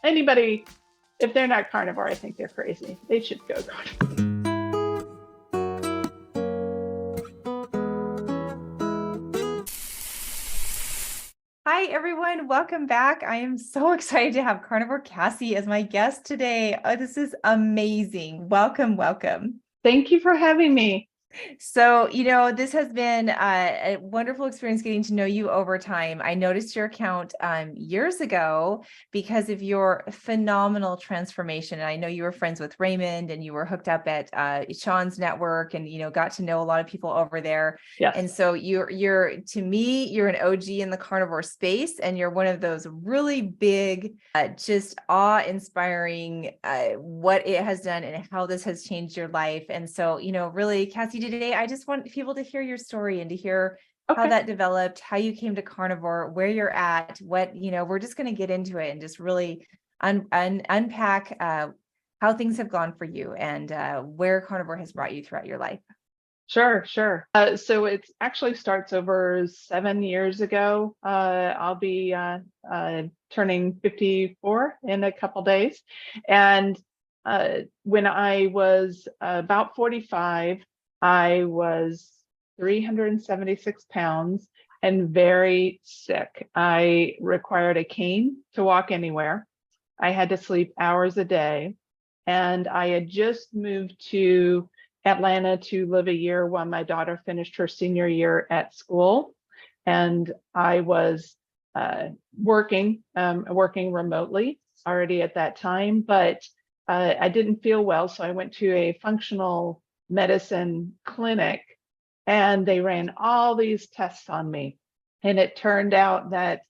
anybody, if they're not carnivore, I think they're crazy. They should go carnivore. Hi, everyone. Welcome back. I am so excited to have Carnivore Cassie as my guest today. Oh, this is amazing. Welcome, welcome. Thank you for having me. So, this has been a wonderful experience getting to know you over time. I noticed your account years ago because of your phenomenal transformation. And I know you were friends with Raymond and you were hooked up at Sean's network and, got to know a lot of people over there. Yes. And so to me, you're an OG in the carnivore space, and you're one of those really big, just awe-inspiring what it has done and how this has changed your life. And so, really, Cassie, today, I just want people to hear your story and to hear how that developed, how you came to carnivore, where you're at, we're just going to get into it and just really unpack how things have gone for you and where carnivore has brought you throughout your life. Sure. So it actually starts over 7 years ago. I'll be turning 54 in a couple days. And when I was about 45, I was 376 pounds and very sick. I required a cane to walk anywhere. I had to sleep hours a day. And I had just moved to Atlanta to live a year while my daughter finished her senior year at school. And I was working remotely already at that time, but I didn't feel well. So I went to a functional medicine clinic and they ran all these tests on me. And it turned out that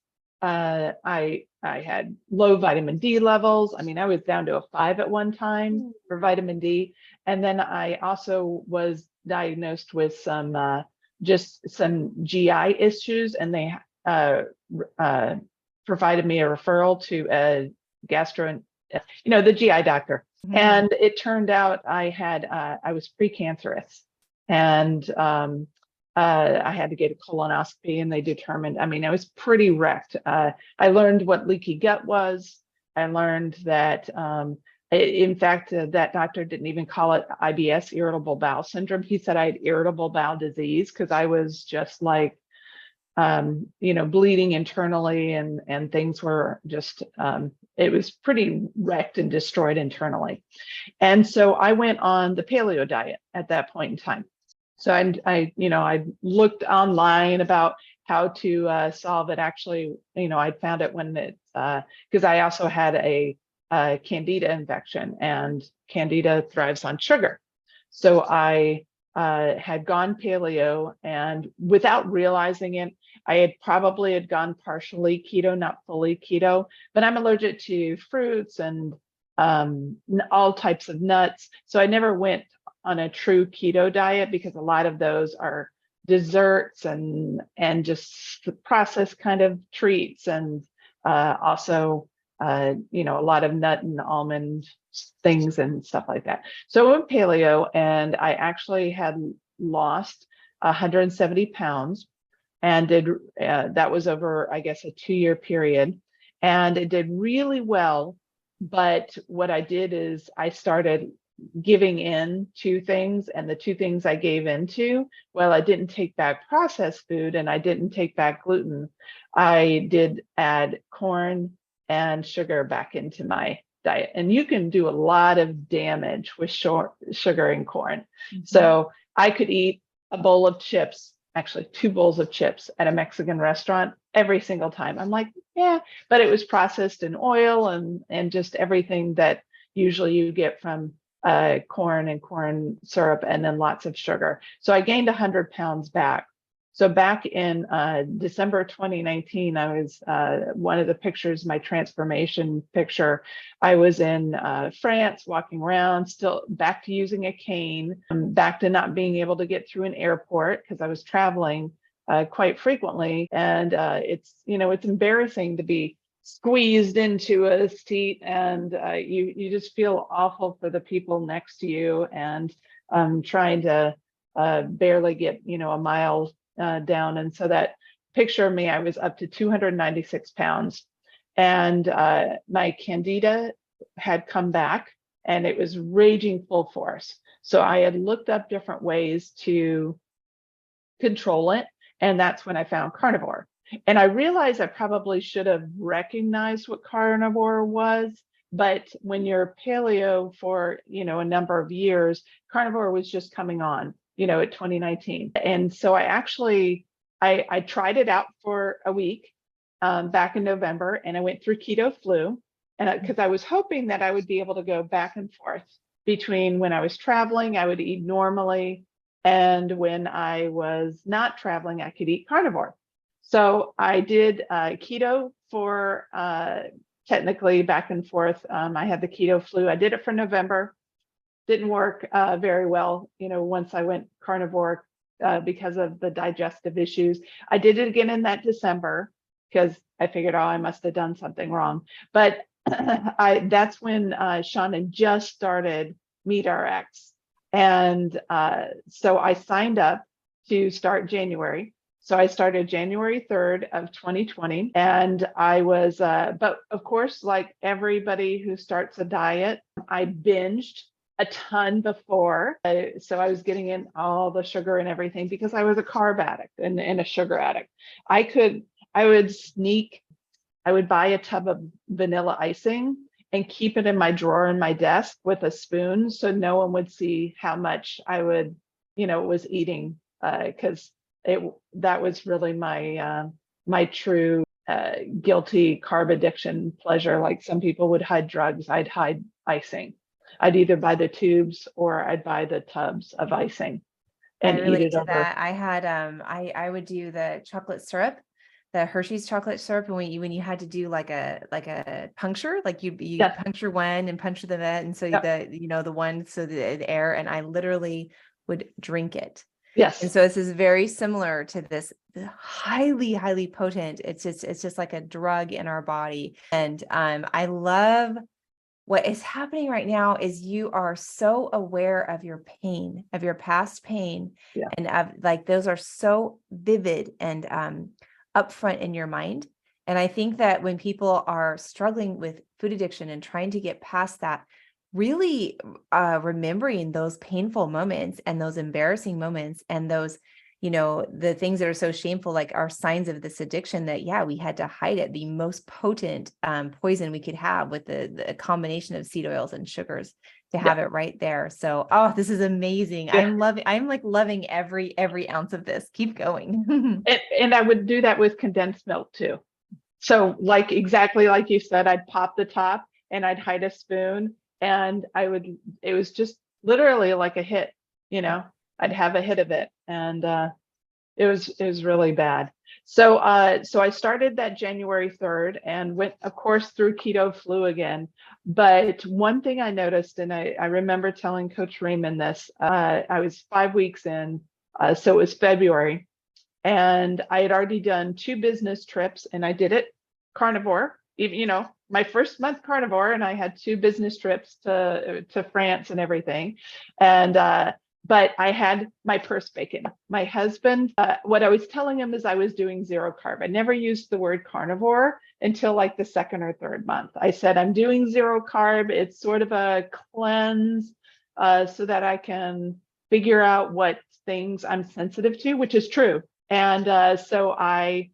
I had low vitamin D levels. I mean, I was down to a 5 at one time for vitamin D. And then I also was diagnosed with some GI issues, and they provided me a referral to a the GI doctor. Mm-hmm. And it turned out I was precancerous, and I had to get a colonoscopy, and they determined, I was pretty wrecked. I learned what leaky gut was. I learned that, in fact, that doctor didn't even call it IBS, irritable bowel syndrome. He said I had irritable bowel disease because I was just like, bleeding internally, and things were just, it was pretty wrecked and destroyed internally. And so I went on the paleo diet at that point in time. So I looked online about how to solve it. Actually, I found it when it, because I also had a candida infection, and candida thrives on sugar. So I had gone paleo, and without realizing it, I had probably gone partially keto, not fully keto, but I'm allergic to fruits and all types of nuts. So I never went on a true keto diet because a lot of those are desserts and just processed kind of treats, and also a lot of nut and almond things and stuff like that. So I went paleo, and I actually had lost 170 pounds, and did that was over, I guess, a 2-year period, and it did really well. But what I did is I started giving in to things, and the two things I gave into, well, I didn't take back processed food and I didn't take back gluten. I did add corn and sugar back into my diet, and you can do a lot of damage with sugar and corn. Mm-hmm. So I could eat a bowl of chips, actually 2 bowls of chips at a Mexican restaurant every single time. I'm like, yeah, but it was processed in oil and just everything that usually you get from corn and corn syrup, and then lots of sugar. So I gained 100 pounds back. So back in December 2019, I was one of the pictures, my transformation picture, I was in France walking around, still back to using a cane, back to not being able to get through an airport because I was traveling quite frequently. And it's embarrassing to be squeezed into a seat, and you just feel awful for the people next to you, and trying to barely get a mile down. And so that picture of me, I was up to 296 pounds, and my candida had come back and it was raging full force. So I had looked up different ways to control it, and that's when I found carnivore. And I realized I probably should have recognized what carnivore was, but when you're paleo for, a number of years, carnivore was just coming on, at 2019. And so I tried it out for a week back in November, and I went through keto flu, and because I was hoping that I would be able to go back and forth between when I was traveling, I would eat normally, and when I was not traveling, I could eat carnivore. So I did keto for technically back and forth. I had the keto flu. I did it for November. Didn't work very well, once I went carnivore because of the digestive issues. I did it again in that December because I figured, I must have done something wrong. But that's when Shauna just started MeatRx. And so I signed up to start January. So I started January 3rd of 2020. And I was, but of course, like everybody who starts a diet, I binged a ton before. So I was getting in all the sugar and everything because I was a carb addict and a sugar addict. I would buy a tub of vanilla icing and keep it in my drawer in my desk with a spoon so no one would see how much I would, was eating, because that was really my true guilty carb addiction pleasure. Like some people would hide drugs, I'd hide icing. I'd either buy the tubes or I'd buy the tubs of icing and eat it over. That. I had I would do the chocolate syrup, the Hershey's chocolate syrup, and when you had to do like a puncture, like you puncture one and puncture the vet, and so the one, so the air, and I literally would drink it. Yes. And so this is very similar to this highly potent. It's just like a drug in our body. And I love what is happening right now is you are so aware of your pain, of your past pain, and of like those are so vivid and upfront in your mind. And I think that when people are struggling with food addiction and trying to get past that, really remembering those painful moments and those embarrassing moments and those, the things that are so shameful, like our signs of this addiction that, we had to hide it, the most potent poison we could have with the combination of seed oils and sugars to have it right there. So, this is amazing. I'm loving every ounce of this. Keep going. and I would do that with condensed milk too. So exactly like you said, I'd pop the top and I'd hide a spoon and it was just literally like a hit, I'd have a hit of it. And it was really bad. So I started that January 3rd and went, of course, through keto flu again. But one thing I noticed, and I remember telling Coach Raymond this, I was 5 weeks in, so it was February, and I had already done 2 business trips, and I did it carnivore, even, my first month carnivore, and I had 2 business trips to France and everything. And but I had my purse bacon. My husband, what I was telling him is I was doing 0 carb. I never used the word carnivore until like the 2nd or 3rd month. I said, I'm doing 0 carb. It's sort of a cleanse so that I can figure out what things I'm sensitive to, which is true. And so I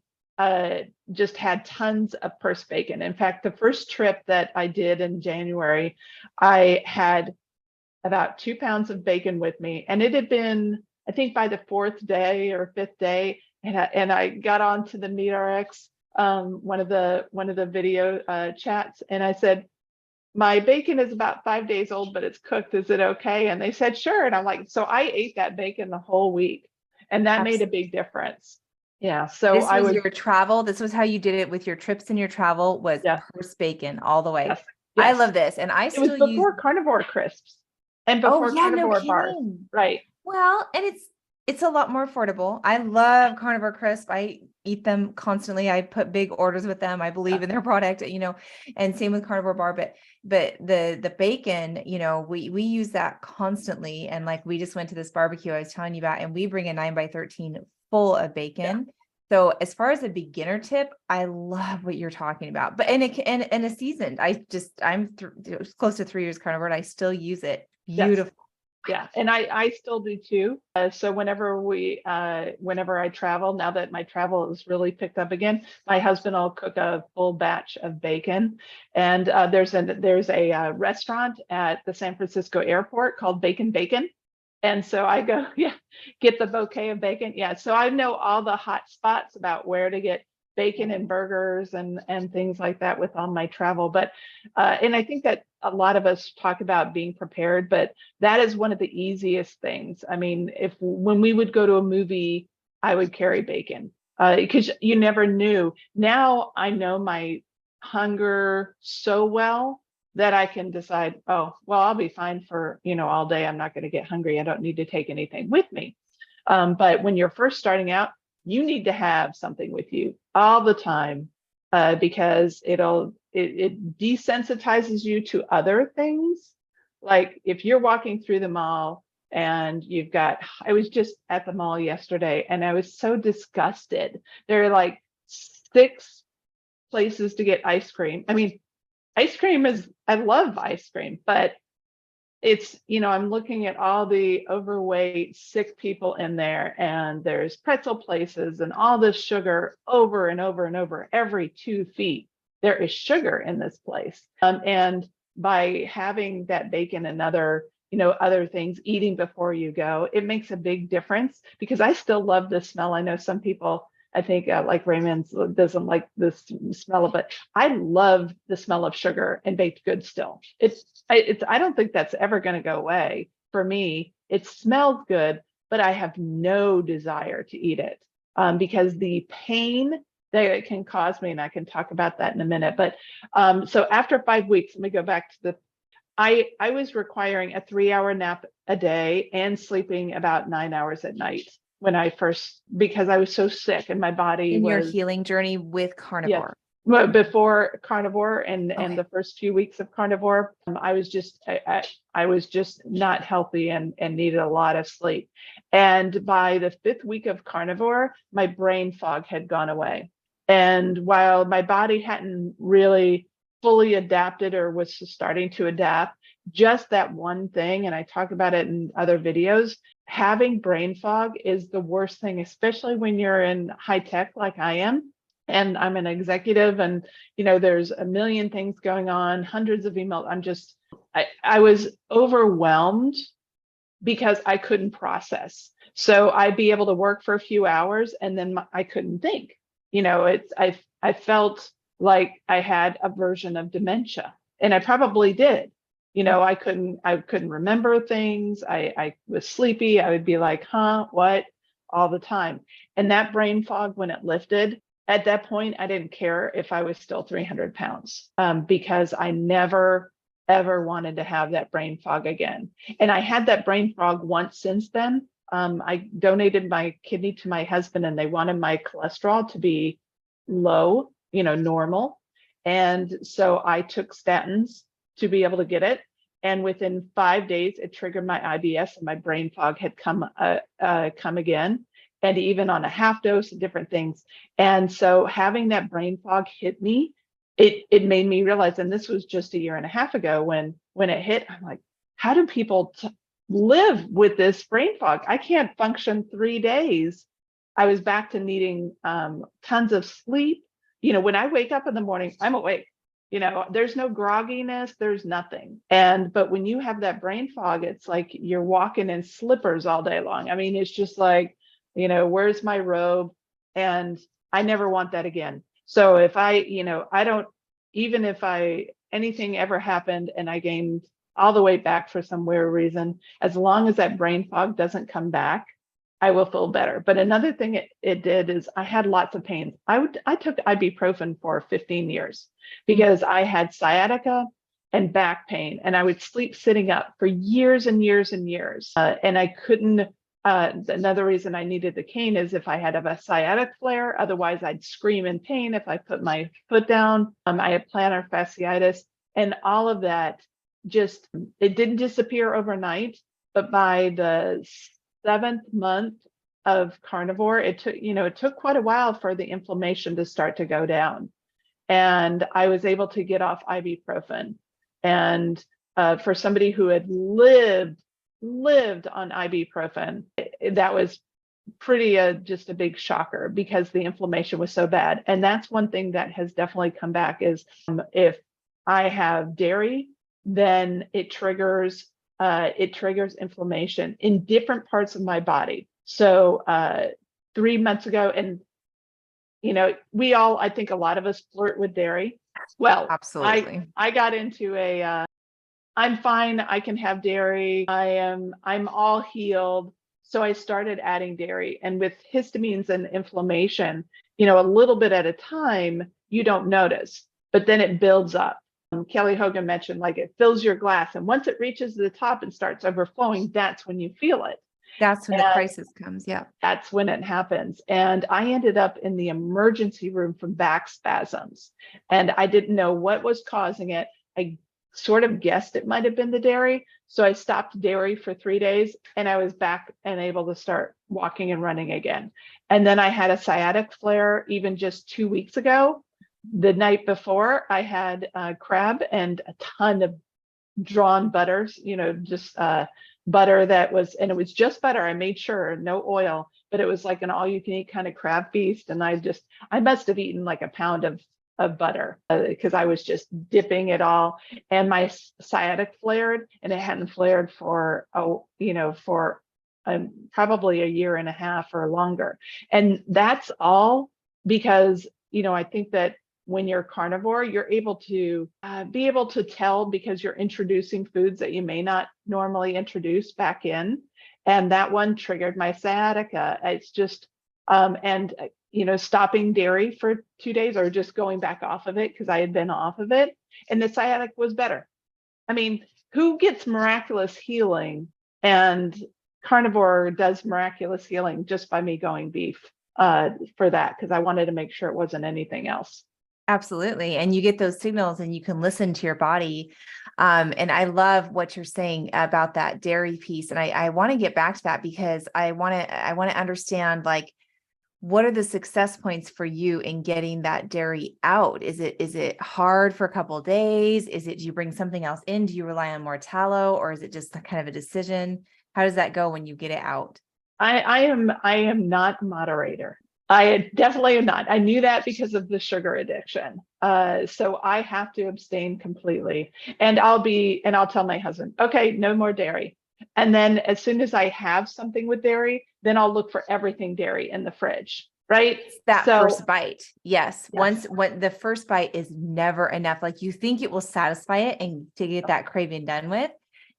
just had tons of purse bacon. In fact, the first trip that I did in January, I had about 2 pounds of bacon with me. And it had been, I think by the 4th day or 5th day, and I got onto the MeatRx, one of the video chats, and I said, my bacon is about 5 days old, but it's cooked. Is it okay? And they said, sure. And I'm like, so I ate that bacon the whole week, and that made a big difference. Yeah. So this was your travel. This was how you did it with your trips and your travel, was purse bacon all the way. Yes. I love this. And I still use before carnivore crisps and before carnivore bars. Right. Well, and it's a lot more affordable. I love carnivore crisp. I eat them constantly. I put big orders with them. I believe in their product, and same with carnivore bar, but the bacon, we use that constantly. And like, we just went to this barbecue I was telling you about, and we bring a 9x13 full of bacon So as far as a beginner tip, I love what you're talking about, but and a seasoned, close to 3 years carnivore and I still use it. Yes. Beautiful. Yeah, and I still do too. So whenever I travel, now that my travel has really picked up again, my husband will cook a full batch of bacon. And there's a restaurant at the San Francisco airport called Bacon Bacon. And so I go, yeah, get the bouquet of bacon. Yeah, so I know all the hot spots about where to get bacon and burgers and things like that with all my travel. But and I think that a lot of us talk about being prepared, but that is one of the easiest things. I mean, when we would go to a movie, I would carry bacon because you never knew. Now I know my hunger so well that I can decide, oh, well, I'll be fine for, all day. I'm not going to get hungry. I don't need to take anything with me. But when you're first starting out, you need to have something with you all the time because it desensitizes you to other things. Like if you're walking through the mall and I was just at the mall yesterday and I was so disgusted. There are like 6 places to get ice cream. I mean, I love ice cream, but I'm looking at all the overweight, sick people in there, and there's pretzel places and all this sugar over and over and over every 2 feet. There is sugar in this place. And by having that bacon and other things, eating before you go, it makes a big difference because I still love the smell. I know some people, I think like Raymond doesn't like this smell of it. I love the smell of sugar and baked goods still. I don't think that's ever going to go away for me. It smells good, but I have no desire to eat it because the pain that it can cause me, and I can talk about that in a minute. But so after 5 weeks, let me go back to I was requiring a 3-hour nap a day and sleeping about 9 hours at night because I was so sick and my body In was your healing journey with carnivore. Well, before carnivore and Okay. the first few weeks of carnivore, I was just not healthy and needed a lot of sleep. And by the 5th week of carnivore, my brain fog had gone away. And while my body hadn't really fully adapted or was starting to adapt, just that one thing, and I talk about it in other videos, having brain fog is the worst thing, especially when you're in high tech like I am. And I'm an executive and, there's a million things going on, hundreds of emails. I was overwhelmed because I couldn't process. So I'd be able to work for a few hours and then I couldn't think. I felt like I had a version of dementia and I probably did. I couldn't remember things. I was sleepy. I would be like, huh, what? All the time. And that brain fog, when it lifted, at that point, I didn't care if I was still 300 pounds because I never, ever wanted to have that brain fog again. And I had that brain fog once since then. I donated my kidney to my husband and they wanted my cholesterol to be low, normal. And so I took statins to be able to get it. And within 5 days, it triggered my IBS and my brain fog had come again. And even on a half dose of different things. And so having that brain fog hit me, it made me realize, and this was just 1.5 years ago when it hit, I'm like, how do people live with this brain fog? I can't function 3 days. I was back to needing tons of sleep. When I wake up in the morning, I'm awake. There's no grogginess, there's nothing. But when you have that brain fog, it's like you're walking in slippers all day long. I mean, it's just like, where's my robe? And I never want that again. So if I don't, even if anything ever happened and I gained all the way back for some weird reason, as long as that brain fog doesn't come back, I will feel better. But another thing it did is I had lots of pains. I took ibuprofen for 15 years because I had sciatica and back pain, and I would sleep sitting up for years and years and years. And I couldn't. Another reason I needed the cane is if I had a sciatic flare, otherwise I'd scream in pain if I put my foot down. I had plantar fasciitis and all of that it didn't disappear overnight, but by the 7th month, of carnivore, it took quite a while for the inflammation to start to go down. And I was able to get off ibuprofen. And for somebody who had lived on ibuprofen, that was pretty just a big shocker because the inflammation was so bad. And that's one thing that has definitely come back is if I have dairy, then it triggers inflammation in different parts of my body. So 3 months ago, and I think a lot of us flirt with dairy. Well, Absolutely. I got into I'm fine, I can have dairy. I'm all healed. So I started adding dairy, and with histamines and inflammation, a little bit at a time, you don't notice, but then it builds up. Kelly Hogan mentioned like it fills your glass, and once it reaches the top and starts overflowing, that's when you feel it. That's when the crisis comes. Yeah. That's when it happens. And I ended up in the emergency room from back spasms, and I didn't know what was causing it. I sort of guessed it might have been the dairy. So I stopped dairy for 3 days, and I was back and able to start walking and running again. And then I had a sciatic flare even just 2 weeks ago. The night before, I had crab and a ton of drawn butters, just butter and it was just butter. I made sure no oil, but it was like an all you can eat kind of crab feast. And I must have eaten like a pound of butter because I was just dipping it all. And my sciatic flared, and it hadn't flared for probably a year and a half or longer. And that's all because, I think that when you're carnivore, you're able to be able to tell because you're introducing foods that you may not normally introduce back in. And that one triggered my sciatica. It's just, stopping dairy for 2 days or just going back off of it because I had been off of it, and the sciatic was better. I mean, who gets miraculous healing? And carnivore does miraculous healing just by me going beef for that, because I wanted to make sure it wasn't anything else. Absolutely. And you get those signals and you can listen to your body. And I love what you're saying about that dairy piece. And I want to get back to that because I want to understand, like, what are the success points for you in getting that dairy out? Is it hard for a couple of days? Do you bring something else in? Do you rely on more tallow, or is it just kind of a decision? How does that go when you get it out? I am not a moderator. I definitely am not. I knew that because of the sugar addiction. So I have to abstain completely. And I'll tell my husband, okay, no more dairy. And then as soon as I have something with dairy, then I'll look for everything dairy in the fridge, right? That first bite. Yes. When the first bite is never enough. Like, you think it will satisfy it and to get that craving done with,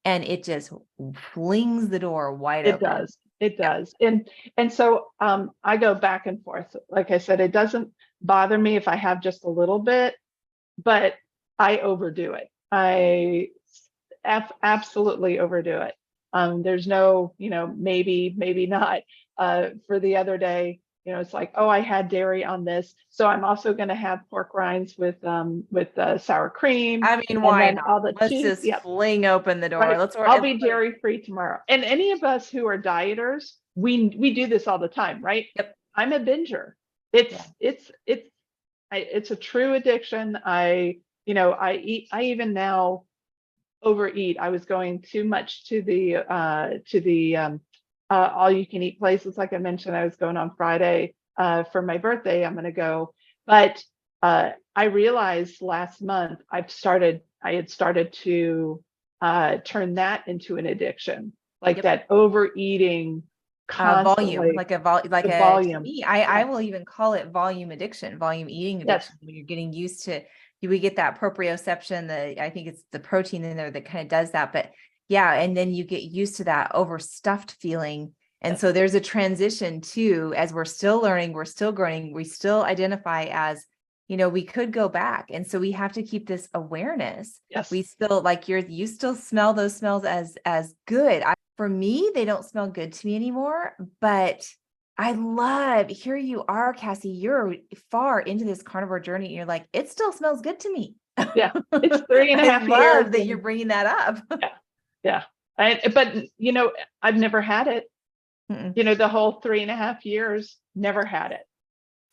and it just flings the door wide open. It does. And so I go back and forth. Like I said, it doesn't bother me if I have just a little bit, but I overdo it. I absolutely overdo it. There's no, maybe not. For the other day, it's like, oh, I had dairy on this, so I'm also going to have pork rinds with sour cream. I mean, why not? All the Let's cheese. just fling open the door. Right. I'll be dairy free tomorrow. And any of us who are dieters, we do this all the time, right? Yep. I'm a binger. It's a true addiction. I even now overeat. I was going too much to the all you can eat places. Like I mentioned, I was going on Friday for my birthday. I'm going to go, but I realized last month I had started to turn that into an addiction, like that overeating constantly. Volume, like a volume. I will even call it volume addiction, volume eating addiction. When you're getting used to, we get that proprioception, I think it's the protein in there that kind of does that. But yeah, and then you get used to that overstuffed feeling. And so there's a transition too, as we're still learning, we're still growing, we still identify as, we could go back. And so we have to keep this awareness. Yes. We still, like you still smell those smells as good. For me, they don't smell good to me anymore, but here you are, Cassie, you're far into this carnivore journey. And you're like, it still smells good to me. Yeah. It's 3.5 years. I love that you're bringing that up. Yeah. But I've never had it. The whole 3.5 years, never had it.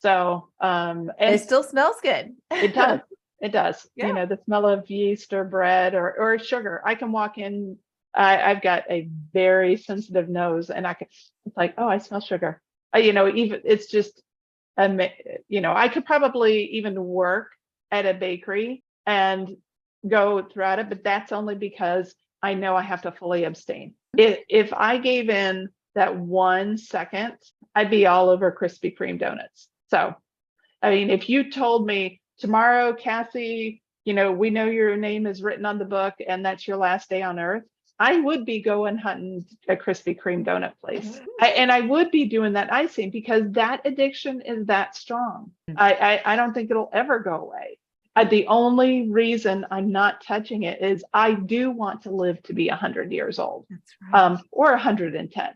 So, and it still smells good. It does. It does. Yeah. The smell of yeast or bread or sugar. I can walk in. I've got a very sensitive nose, and it's like, oh, I smell sugar. Even it's just, I could probably even work at a bakery and go throughout it, but that's only because I know I have to fully abstain. If I gave in that 1 second, I'd be all over Krispy Kreme donuts. So, I mean, if you told me tomorrow, Cassie, we know your name is written on the book and that's your last day on earth, I would be going hunting a Krispy Kreme donut place. And I would be doing that icing because that addiction is that strong. I don't think it'll ever go away. The only reason I'm not touching it is I do want to live to be 100 years old. That's right. Or 110.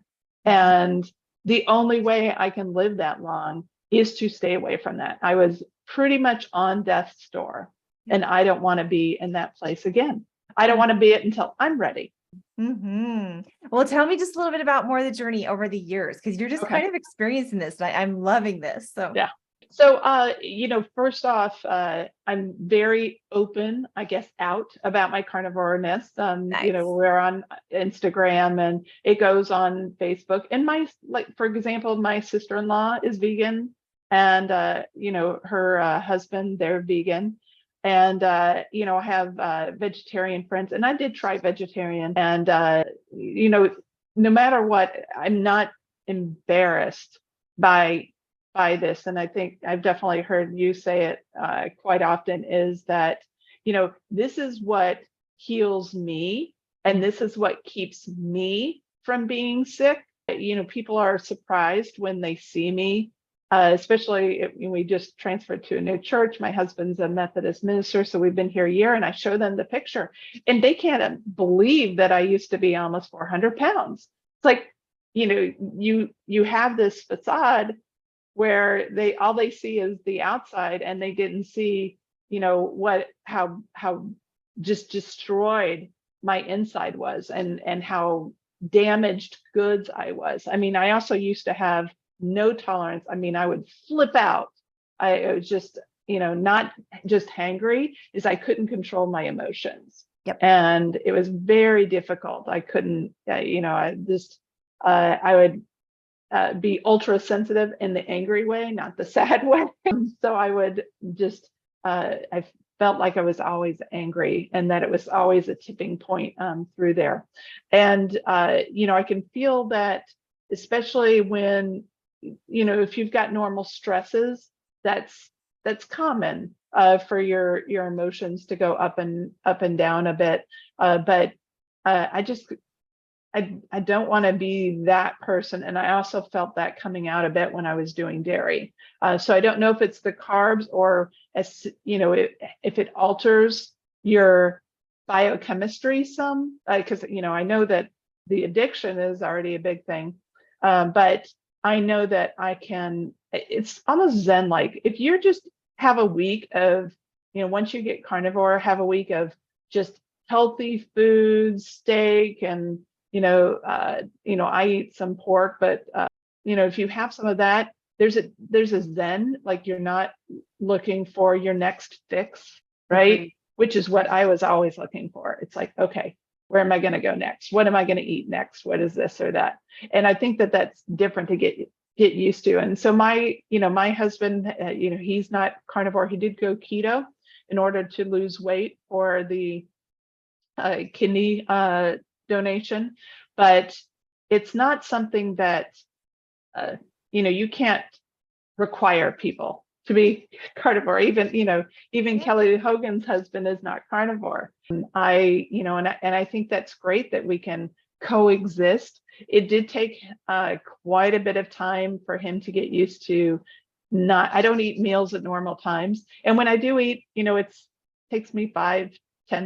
And the only way I can live that long is to stay away from that. I was pretty much on death's door, and I don't want to be in that place again. I don't want to be it until I'm ready. Well, tell me just a little bit about more of the journey over the years, because you're just kind of experiencing this. And I'm loving this. So yeah. So, first off, I'm very open, I guess, out about my carnivorous. Nice. We're on Instagram and it goes on Facebook. And for example, my sister-in-law is vegan, and her husband, they're vegan. And I have vegetarian friends, and I did try vegetarian. And no matter what, I'm not embarrassed by this. And I think I've definitely heard you say it quite often, is that, this is what heals me, and this is what keeps me from being sick. People are surprised when they see me, especially when we just transferred to a new church. My husband's a Methodist minister, so we've been here a year, and I show them the picture and they can't believe that I used to be almost 400 pounds. It's like, you have this facade where all they see is the outside, and they didn't see, how just destroyed my inside was, and how damaged goods I was. I mean, I also used to have no tolerance. I mean, I would flip out. I was just, not just hangry, is I couldn't control my emotions. Yep. And it was very difficult. I couldn't, I would be ultra sensitive in the angry way, not the sad way. So I would just, I felt like I was always angry, and that it was always a tipping point through there. And, I can feel that, especially when, if you've got normal stresses, that's common for your emotions to go up and down a bit. But I don't want to be that person. And I also felt that coming out a bit when I was doing dairy. So I don't know if it's the carbs, or if it alters your biochemistry some, because, I know that the addiction is already a big thing. But I know that it's almost Zen-like. If you're just have a week of, once you get carnivore, have a week of just healthy foods, steak, and I eat some pork, but if you have some of that, there's a Zen, like you're not looking for your next fix, right? Mm-hmm. Which is what I was always looking for. It's like, okay, where am I going to go next? What am I going to eat next? What is this or that? And I think that that's different to get used to. And so my husband, he's not carnivore. He did go keto in order to lose weight for the kidney donation, but it's not something that you can't require people to be carnivore. Even Kelly Hogan's husband is not carnivore. And I think that's great that we can coexist. It did take quite a bit of time for him to get used to I don't eat meals at normal times, and when I do eat, it takes me 5-10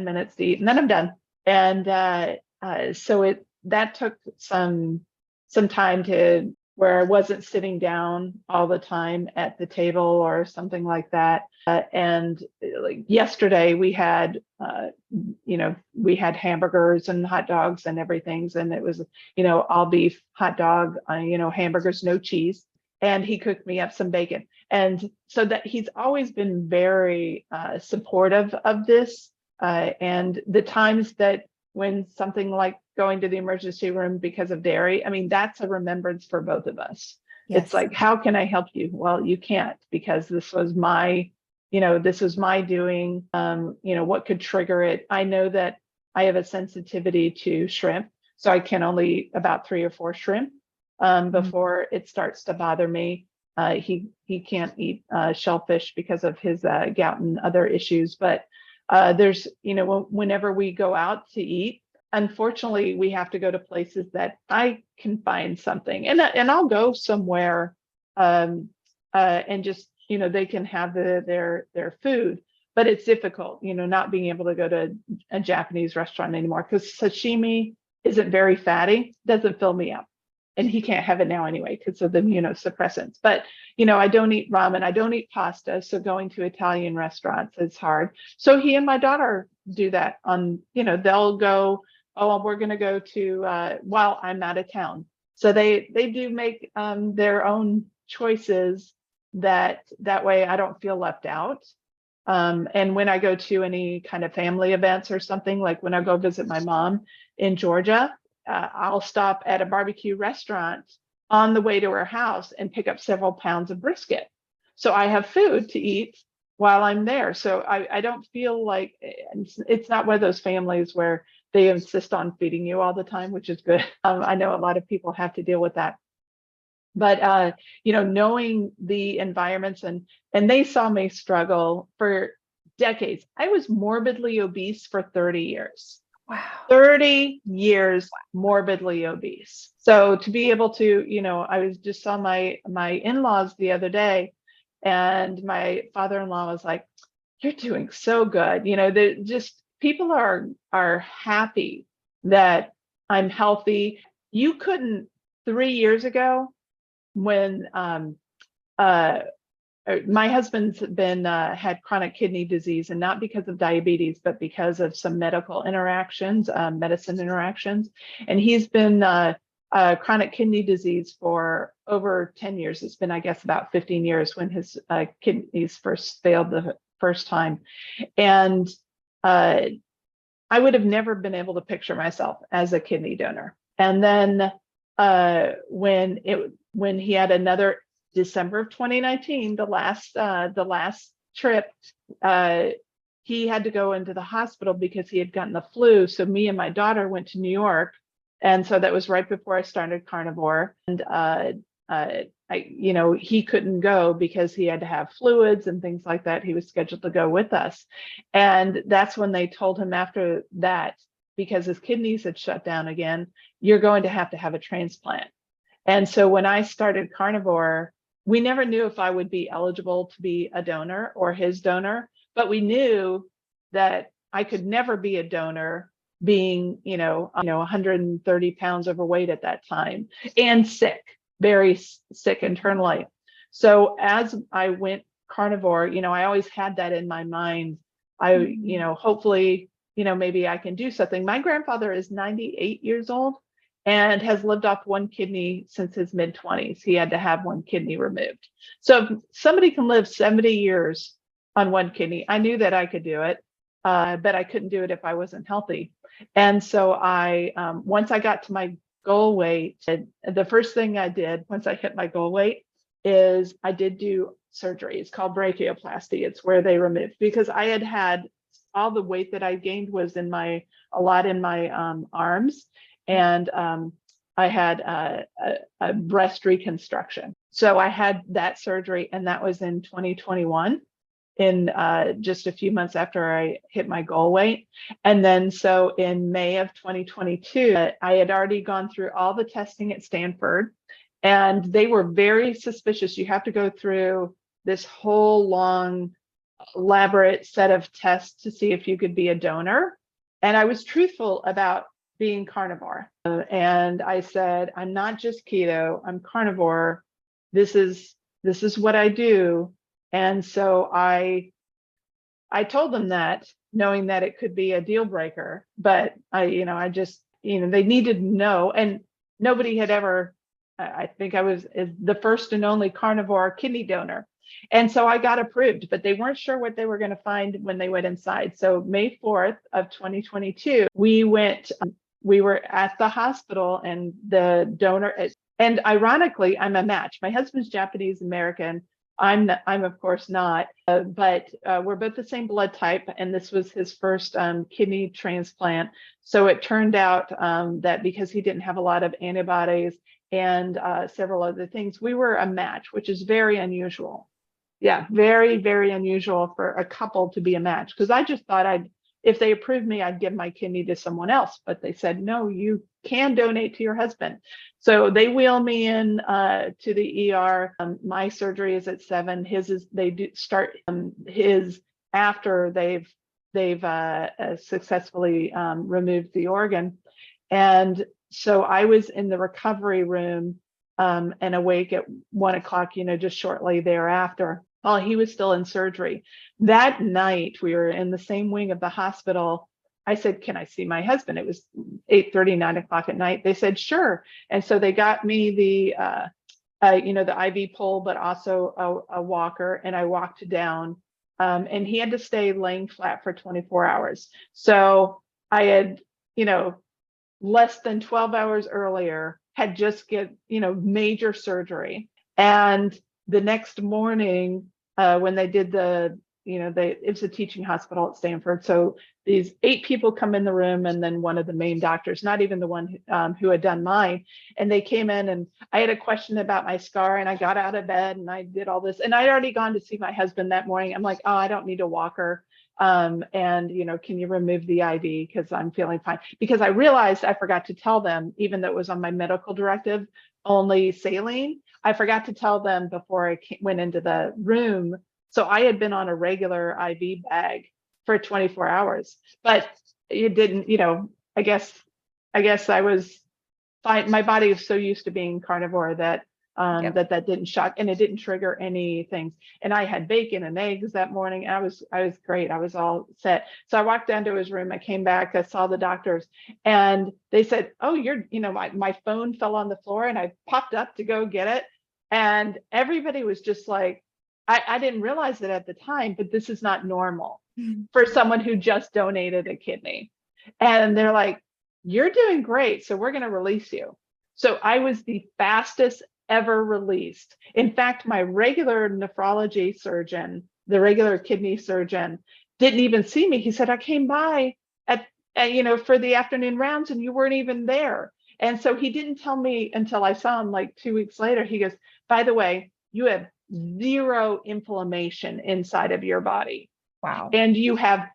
minutes to eat, and then I'm done. And so that took some time to where I wasn't sitting down all the time at the table or something like that. And like yesterday we had, we had hamburgers and hot dogs and everything. And it was, all beef, hot dog, hamburgers, no cheese. And he cooked me up some bacon. And so that he's always been very supportive of this. And the times that when something like going to the emergency room because of dairy, I mean, that's a remembrance for both of us. Yes. It's like, how can I help you? Well, you can't, because this was my doing. What could trigger it? I know that I have a sensitivity to shrimp, so I can only eat about 3 or 4 shrimp before it starts to bother me. He can't eat shellfish because of his gout and other issues. But there's, whenever we go out to eat, unfortunately, we have to go to places that I can find something, and I'll go somewhere and just, they can have their food, but it's difficult, not being able to go to a Japanese restaurant anymore, because sashimi isn't very fatty, doesn't fill me up. And he can't have it now anyway because of the immunosuppressants. But, I don't eat ramen, I don't eat pasta. So going to Italian restaurants is hard. So he and my daughter do that on, they'll go, oh, we're going to go to, while I'm out of town. So they do make their own choices that way I don't feel left out. And when I go to any kind of family events or something, like when I go visit my mom in Georgia, I'll stop at a barbecue restaurant on the way to her house and pick up several pounds of brisket. So I have food to eat while I'm there. So I don't feel like it's not one of those families where they insist on feeding you all the time, which is good. I know a lot of people have to deal with that. But, knowing the environments and they saw me struggle for decades. I was morbidly obese for 30 years. Wow. 30 years morbidly obese. So to be able to, I was just saw my in-laws the other day, and my father-in-law was like, "You're doing so good." They just, people are happy that I'm healthy. You couldn't 3 years ago, when my husband's been had chronic kidney disease, and not because of diabetes, but because of some medical interactions, medicine interactions. And he's been chronic kidney disease for over 10 years. It's been, I guess, about 15 years when his kidneys first failed the first time. And I would have never been able to picture myself as a kidney donor. And then when he had another December of 2019, the last trip, he had to go into the hospital because he had gotten the flu. So me and my daughter went to New York, and so that was right before I started Carnivore. And he couldn't go because he had to have fluids and things like that. He was scheduled to go with us, and that's when they told him after that, because his kidneys had shut down again, you're going to have a transplant. And so when I started Carnivore, we never knew if I would be eligible to be a donor or his donor, but we knew that I could never be a donor being, 130 pounds overweight at that time, and sick, very sick internally. So as I went Carnivore, I always had that in my mind. Hopefully, maybe I can do something. My grandfather is 98 years old and has lived off one kidney since his mid-20s. He had to have one kidney removed. So if somebody can live 70 years on one kidney, I knew that I could do it, but I couldn't do it if I wasn't healthy. And so once I got to my goal weight, the first thing I did once I hit my goal weight is I did do surgery. It's called brachioplasty. It's where they removed, because I had all the weight that I gained was a lot in my arms. And I had a breast reconstruction. So I had that surgery, and that was in 2021, in just a few months after I hit my goal weight. And then so in May of 2022, I had already gone through all the testing at Stanford, and they were very suspicious. You have to go through this whole long, elaborate set of tests to see if you could be a donor. And I was truthful about being carnivore. And I said, I'm not just keto, I'm carnivore. This is what I do. And so I told them that, knowing that it could be a deal breaker, but I just, they needed to know. And nobody had ever, I think I was the first and only carnivore kidney donor. And so I got approved, but they weren't sure what they were going to find when they went inside. So May 4th of 2022, we were at the hospital, and the donor, and ironically, I'm a match. My husband's Japanese American. I'm of course not, but we're both the same blood type, and this was his first kidney transplant. So it turned out that because he didn't have a lot of antibodies and several other things, we were a match, which is very unusual. Yeah, very, very unusual for a couple to be a match, because I just thought if they approved me, I'd give my kidney to someone else. But they said, no, you can donate to your husband. So they wheel me in to the ER. My surgery is at 7. They do start his after they've successfully removed the organ. And so I was in the recovery room and awake at 1 o'clock, just shortly thereafter, while he was still in surgery. That night, we were in the same wing of the hospital. I said, can I see my husband? It was 8:30, 9 o'clock at night. They said, sure. And so they got me the IV pole, but also a walker, and I walked down, and he had to stay laying flat for 24 hours. So I had, less than 12 hours earlier, had just major surgery. And the next morning, when they did it was a teaching hospital at Stanford. So these 8 people come in the room, and then one of the main doctors, not even the one who had done mine. And they came in, and I had a question about my scar, and I got out of bed and I did all this. And I'd already gone to see my husband that morning. I'm like, oh, I don't need a walker. And can you remove the IV, because I'm feeling fine? Because I realized I forgot to tell them, even though it was on my medical directive, only saline. I forgot to tell them before I went into the room. So I had been on a regular IV bag for 24 hours, but it didn't, I guess I was fine. My body is so used to being carnivore that that didn't shock, and it didn't trigger any things. And I had bacon and eggs that morning. I was great. I was all set. So I walked down to his room. I came back. I saw the doctors, and they said, "Oh, my phone fell on the floor," and I popped up to go get it, and everybody was just like, I didn't realize it at the time, but this is not normal for someone who just donated a kidney. And they're like, you're doing great, so we're going to release you. So I was the fastest ever released. In fact, my regular nephrology surgeon, the regular kidney surgeon, didn't even see me. He said, I came by for the afternoon rounds, and you weren't even there. And so he didn't tell me until I saw him like 2 weeks later. He goes, by the way, you have 0 inflammation inside of your body. Wow. And you have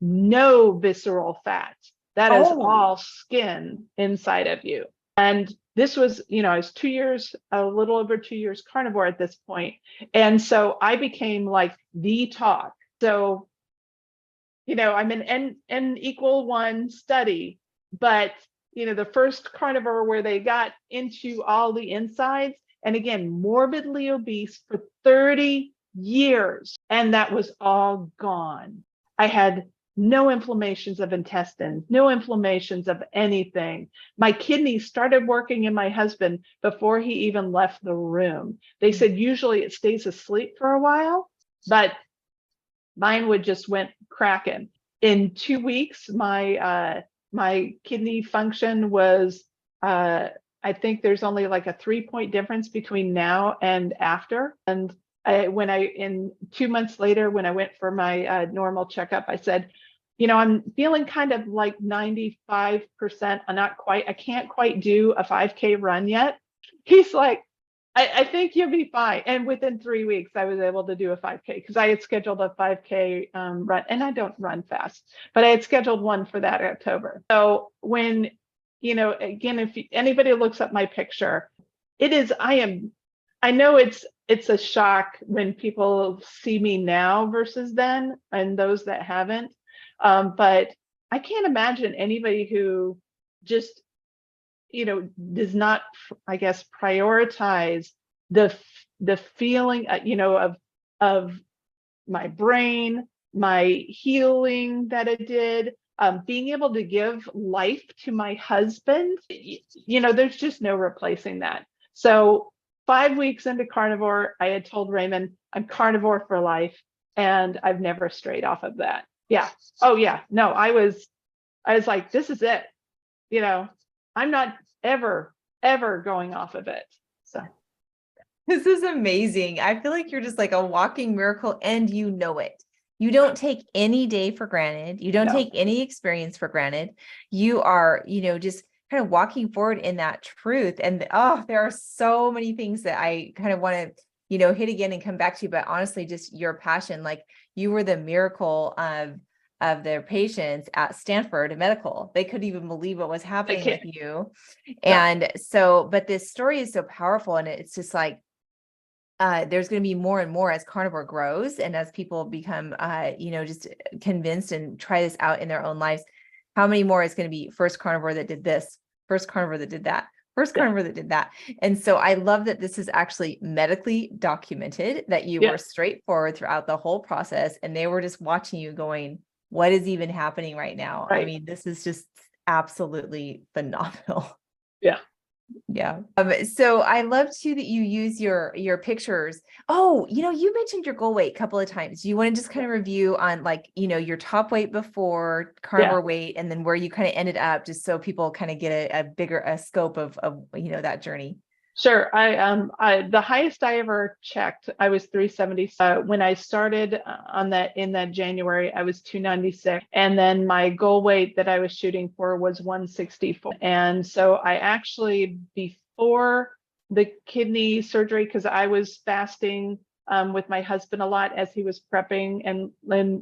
no visceral fat. That is all skin inside of you. And this was, I was 2 years, a little over 2 years carnivore at this point. And so I became like the talk. So, I'm an N=1 study, but, the first carnivore where they got into all the insides, and again, morbidly obese for 30 years. And that was all gone. I had no inflammations of intestines, no inflammations of anything. My kidneys started working in my husband before he even left the room. They said usually it stays asleep for a while, but mine went cracking. In 2 weeks, my kidney function was, I think there's only like a 3-point difference between now and after. And in 2 months later, when I went for my normal checkup, I said, I'm feeling kind of like 95%. I can't quite do a 5K run yet. He's like, I think you'll be fine. And within 3 weeks, I was able to do a 5K, because I had scheduled a 5K run, and I don't run fast, but I had scheduled one for that October. So when, again, if anybody looks up my picture, I know it's a shock when people see me now versus then, and those that haven't. But I can't imagine anybody who just, does not, I guess, prioritize the feeling, of my brain, my healing that it did, being able to give life to my husband. There's just no replacing that. So 5 weeks into carnivore, I had told Raymond, I'm carnivore for life, and I've never strayed off of that. Yeah. Oh yeah. No, I was like, this is it. I'm not ever going off of it. So this is amazing. I feel like you're just like a walking miracle, and you know it. You don't take any day for granted. You don't take any experience for granted. You are, just kind of walking forward in that truth. And there are so many things that I kind of want to, hit again and come back to. But honestly, just your passion, like you were the miracle of their patients at Stanford Medical. They couldn't even believe what was happening with you. And so, but this story is so powerful, and it's just like, there's going to be more and more as carnivore grows, and as people become, just convinced and try this out in their own lives. How many more is going to be first carnivore that did this, first carnivore that did that, first carnivore that did that? And so I love that this is actually medically documented, that you were straightforward throughout the whole process, and they were just watching you going, what is even happening right now? Right. I mean, this is just absolutely phenomenal. Yeah. Yeah. So I love too that you use your pictures. Oh, you mentioned your goal weight a couple of times. Do you want to just kind of review on like, your top weight before carnivore weight, and then where you kind of ended up, just so people kind of get a bigger scope of that journey? Sure. The highest I ever checked, I was 370. When I started in that January, I was 296. And then my goal weight that I was shooting for was 164. And so I actually, before the kidney surgery, because I was fasting with my husband a lot as he was prepping and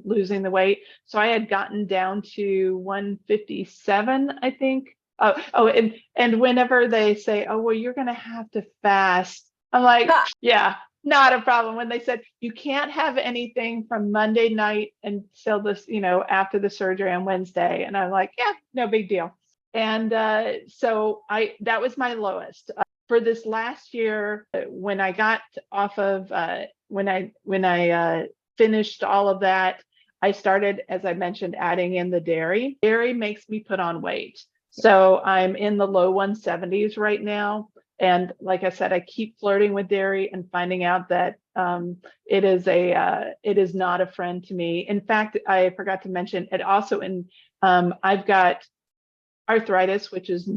losing the weight. So I had gotten down to 157, I think. And whenever they say, oh, well, you're going to have to fast, I'm like, yeah, not a problem. When they said you can't have anything from Monday night until this, after the surgery on Wednesday. And I'm like, yeah, no big deal. And so that was my lowest. For this last year, when I got off of, when I finished all of that, I started, as I mentioned, adding in the dairy. Dairy makes me put on weight. So I'm in the low 170s right now. And like I said, I keep flirting with dairy and finding out that it is not a friend to me. In fact, I forgot to mention it also I've got arthritis, which is,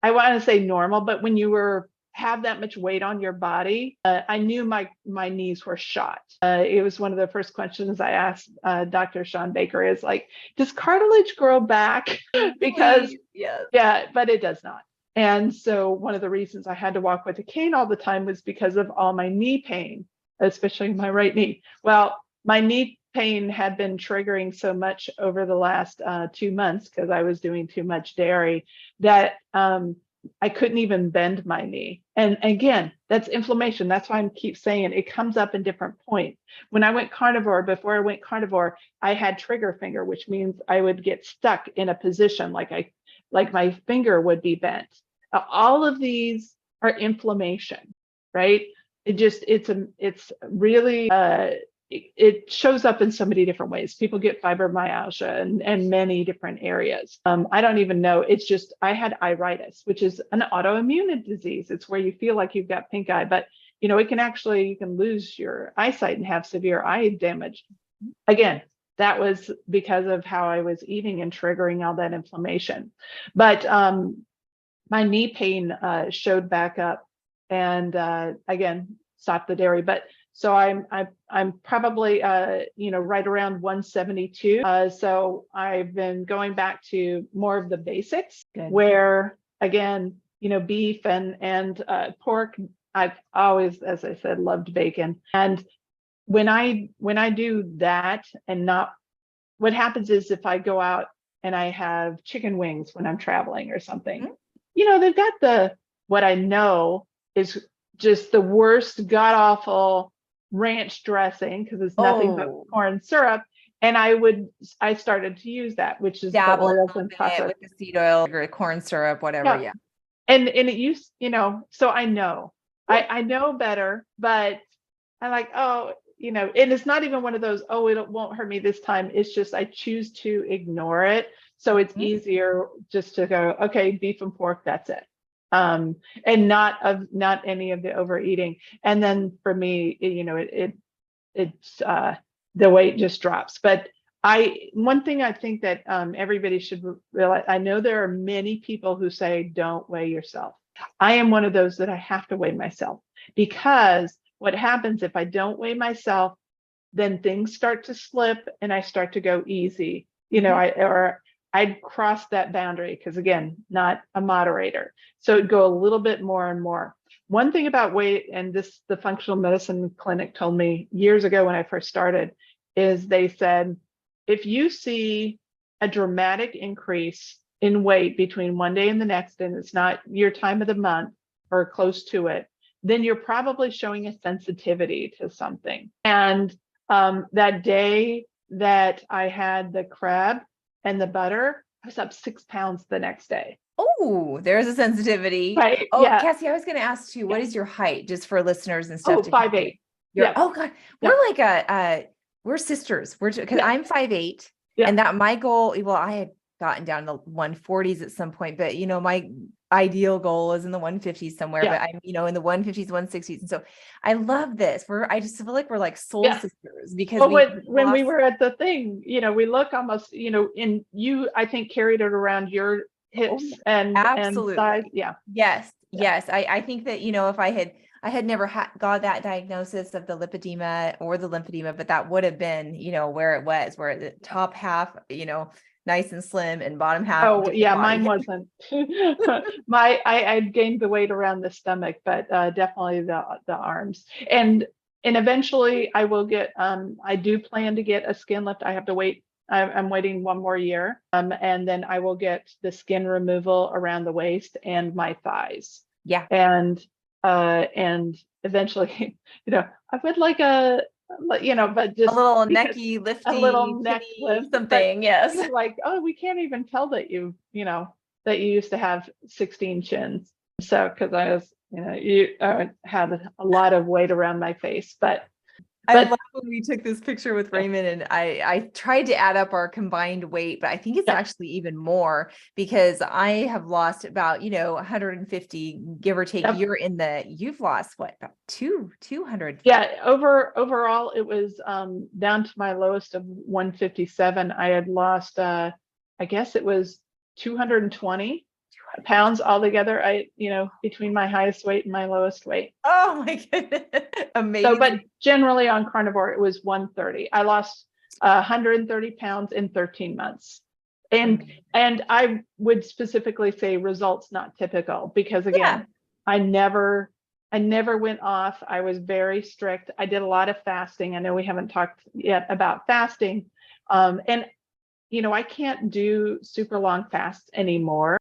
I want to say normal, but when you have that much weight on your body, I knew my knees were shot. It was one of the first questions I asked Dr. Sean Baker is like, does cartilage grow back? Because yeah, but it does not. And so one of the reasons I had to walk with a cane all the time was because of all my knee pain, especially my right knee. Well, my knee pain had been triggering so much over the last 2 months because I was doing too much dairy that I couldn't even bend my knee. And again, that's inflammation. That's why I keep saying it comes up in different points. When I went carnivore, before I went carnivore, I had trigger finger, which means I would get stuck in a position like my finger would be bent. All of these are inflammation, right? It's really, it shows up in so many different ways. People get fibromyalgia and many different areas. I don't even know. It's just, I had iritis, which is an autoimmune disease. It's where you feel like you've got pink eye, but you can lose your eyesight and have severe eye damage. Again, that was because of how I was eating and triggering all that inflammation. But my knee pain showed back up, and again, stopped the dairy. But so I'm probably right around 172. So I've been going back to more of the basics. Good. Where again, beef and pork. I've always, as I said, loved bacon. And when I do that and not, what happens is if I go out and I have chicken wings when I'm traveling or something, they've got what I know is just the worst god awful ranch dressing because it's nothing but corn syrup. And I started to use that, which is the dabble a oils little and bit processed. with the seed oil or corn syrup, whatever. Yeah. Yeah. And it used, so I know, I know better, but I'm like, oh, and it's not even one of those, oh, it won't hurt me this time. It's just, I choose to ignore it. So it's Mhm. easier just to go, okay, beef and pork, that's it. And not any of the overeating. And then for me, it's the weight just drops. But one thing I think that everybody should realize, I know there are many people who say don't weigh yourself. I am one of those that I have to weigh myself, because what happens if I don't weigh myself, then things start to slip and I start to go easy. I'd cross that boundary, because again, not a moderator. So it'd go a little bit more and more. One thing about weight, and this the functional medicine clinic told me years ago when I first started, is they said, if you see a dramatic increase in weight between one day and the next, and it's not your time of the month or close to it, then you're probably showing a sensitivity to something. And that day that I had the crab and the butter, I was up 6 pounds the next day. Oh, there's a sensitivity. Right. Oh, Yeah. Cassie, I was going to ask you, what is your height, just for listeners and Oh, stuff? 5'8". Yeah. Oh God, Yeah. we're like we're sisters. Because Yeah. I'm 5'8", Yeah. and that my goal. Well, I had gotten down to 140s at some point, but my ideal goal is in the 150s somewhere. Yeah. But I'm in the 150s, 160s, and so I love this. I just feel like we're like soul Yeah. sisters, because Well, we when we lost. were at the thing, we look almost, and you, I think, carried it around your hips and Absolutely. size. Yeah. Yes. Yeah. Yes. I think that, if I had never got that diagnosis of the lipedema or the lymphedema, but that would have been, where it was, where the top half, nice and slim, and bottom half. Oh yeah, body. mine wasn't. I gained the weight around the stomach, but definitely the arms. And eventually I will get, I do plan to get a skin lift. I have to wait. I'm waiting one more year. And then I will get the skin removal around the waist and my thighs. Yeah. And eventually, I would like but just a little necky, lifty, a little neck lift, something. Yes. Like, oh, we can't even tell that you used to have 16 chins. So, because I was, you had a lot of weight around my face, but I love when we took this picture with Raymond, and I tried to add up our combined weight, but I think it's actually even more, because I have lost about, 150, give or take. Yep. You've lost what, about 200? Yeah. Overall, it was down to my lowest of 157. I had lost, I guess it was 220 pounds altogether. Between my highest weight and my lowest weight. Oh my goodness. Amazing. So, but generally on carnivore, it was 130. I lost 130 pounds in 13 months. And I would specifically say results not typical, because again, I never went off. I was very strict. I did a lot of fasting. I know we haven't talked yet about fasting. And I can't do super long fasts anymore.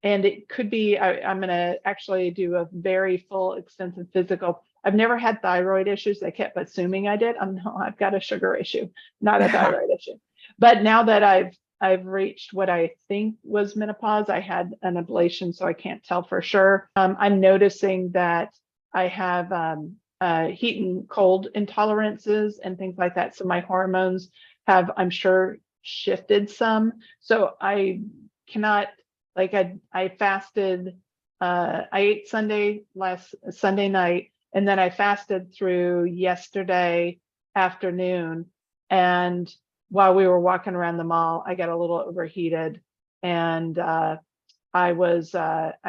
And it could be, I'm going to actually do a very full, extensive physical. I've never had thyroid issues. They kept assuming I did. I've got a sugar issue, not a thyroid issue. But now that I've reached what I think was menopause, I had an ablation, so I can't tell for sure. I'm noticing that I have heat and cold intolerances and things like that. So my hormones have, I'm sure, shifted some. So I cannot, like, I fasted, I ate last Sunday night, and then I fasted through yesterday afternoon. And while we were walking around the mall, I got a little overheated, and I was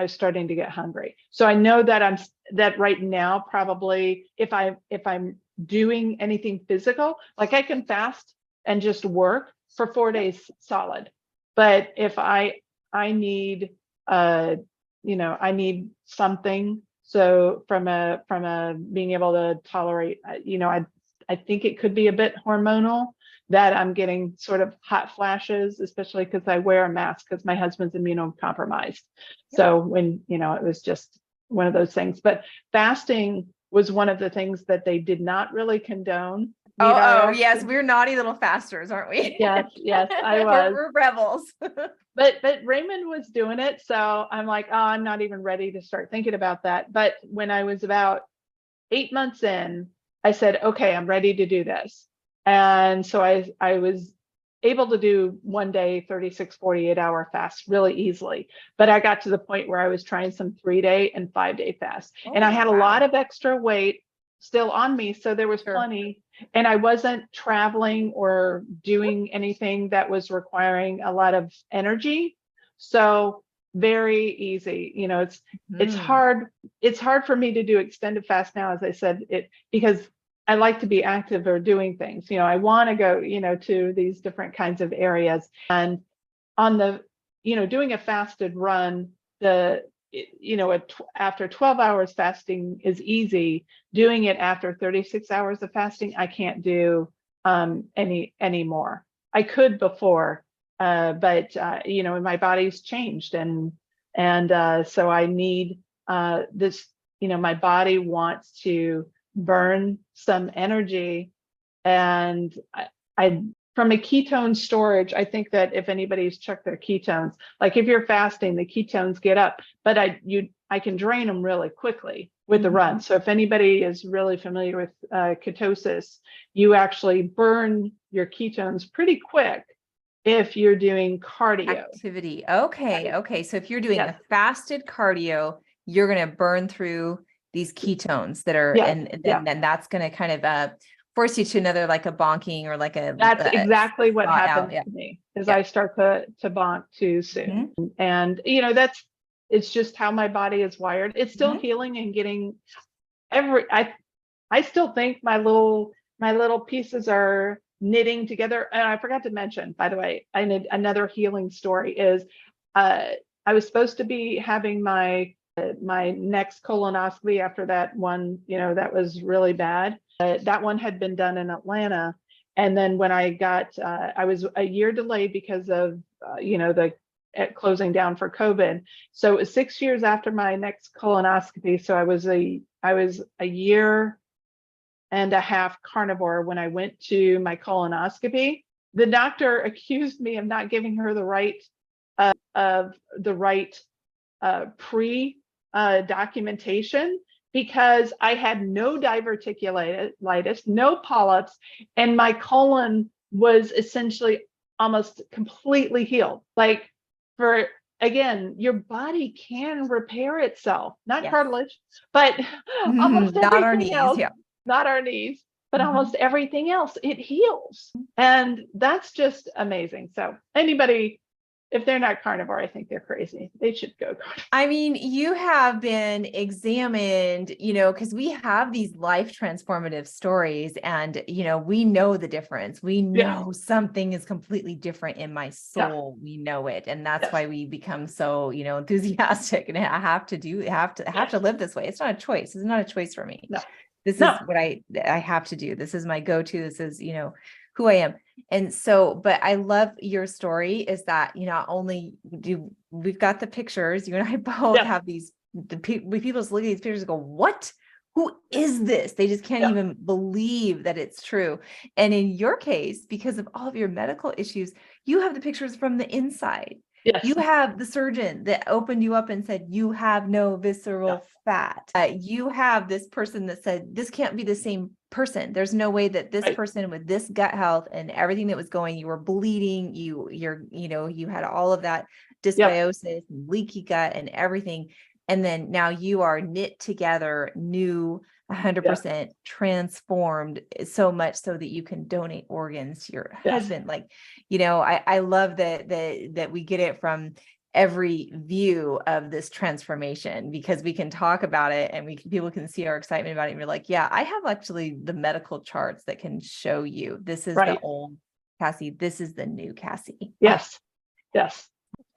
starting to get hungry. So I know that right now, probably if I'm doing anything physical, like I can fast and just work for 4 days solid. But if I need I need something. So from a being able to tolerate, I think it could be a bit hormonal, that I'm getting sort of hot flashes, especially because I wear a mask because my husband's immunocompromised. So when, it was just one of those things. But fasting was one of the things that they did not really condone. Oh, yes, we're naughty little fasters, aren't we? Yes, I We're, was. we're rebels. But Raymond was doing it, so I'm like, oh, I'm not even ready to start thinking about that. But when I was about 8 months in, I said, okay, I'm ready to do this. And so I was able to do one day 36, 48-hour fast really easily. But I got to the point where I was trying some 3-day and 5-day fast. And I had a lot of extra weight still on me, so there was plenty. And I wasn't traveling or doing anything that was requiring a lot of energy. So very easy. It's hard. It's hard for me to do extended fast now, as I said, because I like to be active or doing things. I want to go, to these different kinds of areas. And on the, doing a fasted run, after 12 hours fasting is easy. Doing it after 36 hours of fasting, I can't do any more. I could before, but my body's changed, and so I need this. My body wants to burn some energy, and I from a ketone storage, I think that if anybody's checked their ketones, like if you're fasting, the ketones get up, but I can drain them really quickly with the run. So if anybody is really familiar with ketosis, you actually burn your ketones pretty quick if you're doing cardio activity. Okay. So if you're doing a fasted cardio, you're going to burn through these ketones that are, and then that's going to kind of force you to another, like a bonking or like a. That's exactly what happened to me. Is I start to bonk too soon, and it's just how my body is wired. It's still healing and getting I still think my little pieces are knitting together. And I forgot to mention, by the way, another healing story is I was supposed to be having my next colonoscopy after that one, that was really bad. That one had been done in Atlanta. And then when I got, I was a year delayed because of, the closing down for COVID. So it was 6 years after my next colonoscopy. So I was a year and a half carnivore when I went to my colonoscopy. The doctor accused me of not giving her the right documentation, because I had no diverticulitis, no polyps, and my colon was essentially almost completely healed. Like, again, your body can repair itself, not cartilage, but almost not our everything else. Not our knees, but almost everything else, it heals. And that's just amazing. So anybody, if they're not carnivore, I think they're crazy. They should go carnivore. I mean, you have been examined, because we have these life transformative stories, and, we know the difference. We know something is completely different in my soul. We know it. And that's why we become so, enthusiastic, and I have to live this way. It's not a choice. It's not a choice for me. No. This is what I have to do. This is my go-to. This is, who I am. And so, but I love your story is that, not only we've got the pictures, you and I both have people just look at these pictures and go, what? Who is this? They just can't even believe that it's true. And in your case, because of all of your medical issues, you have the pictures from the inside. Yes. You have the surgeon that opened you up and said, you have no visceral fat. You have this person that said, this can't be the same person. There's no way that this person with this gut health and everything that was going, you were bleeding, you had all of that dysbiosis, leaky gut and everything. And then now you are knit together, new, 100% transformed, so much so that you can donate organs to your husband. Like, I love that we get it from every view of this transformation, because we can talk about it and people can see our excitement about it. And you're like, yeah, I have actually the medical charts that can show you this is the old Cassie. This is the new Cassie. Yes.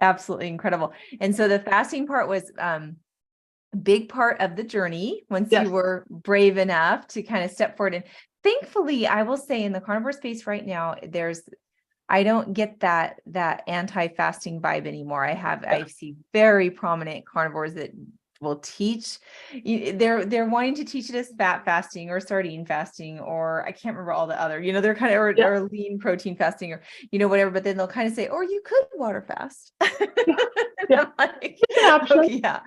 Absolutely incredible. And so the fasting part was, big part of the journey once you were brave enough to kind of step forward. And thankfully, I will say in the carnivore space right now, I don't get that anti-fasting vibe anymore. I see very prominent carnivores that will teach they're wanting to teach it as fat fasting or sardine fasting, or I can't remember all the other, they're kind of, or lean protein fasting, or, whatever, but then they'll kind of say, or you could water fast. Yeah. I'm like, It's an option. okay, yeah.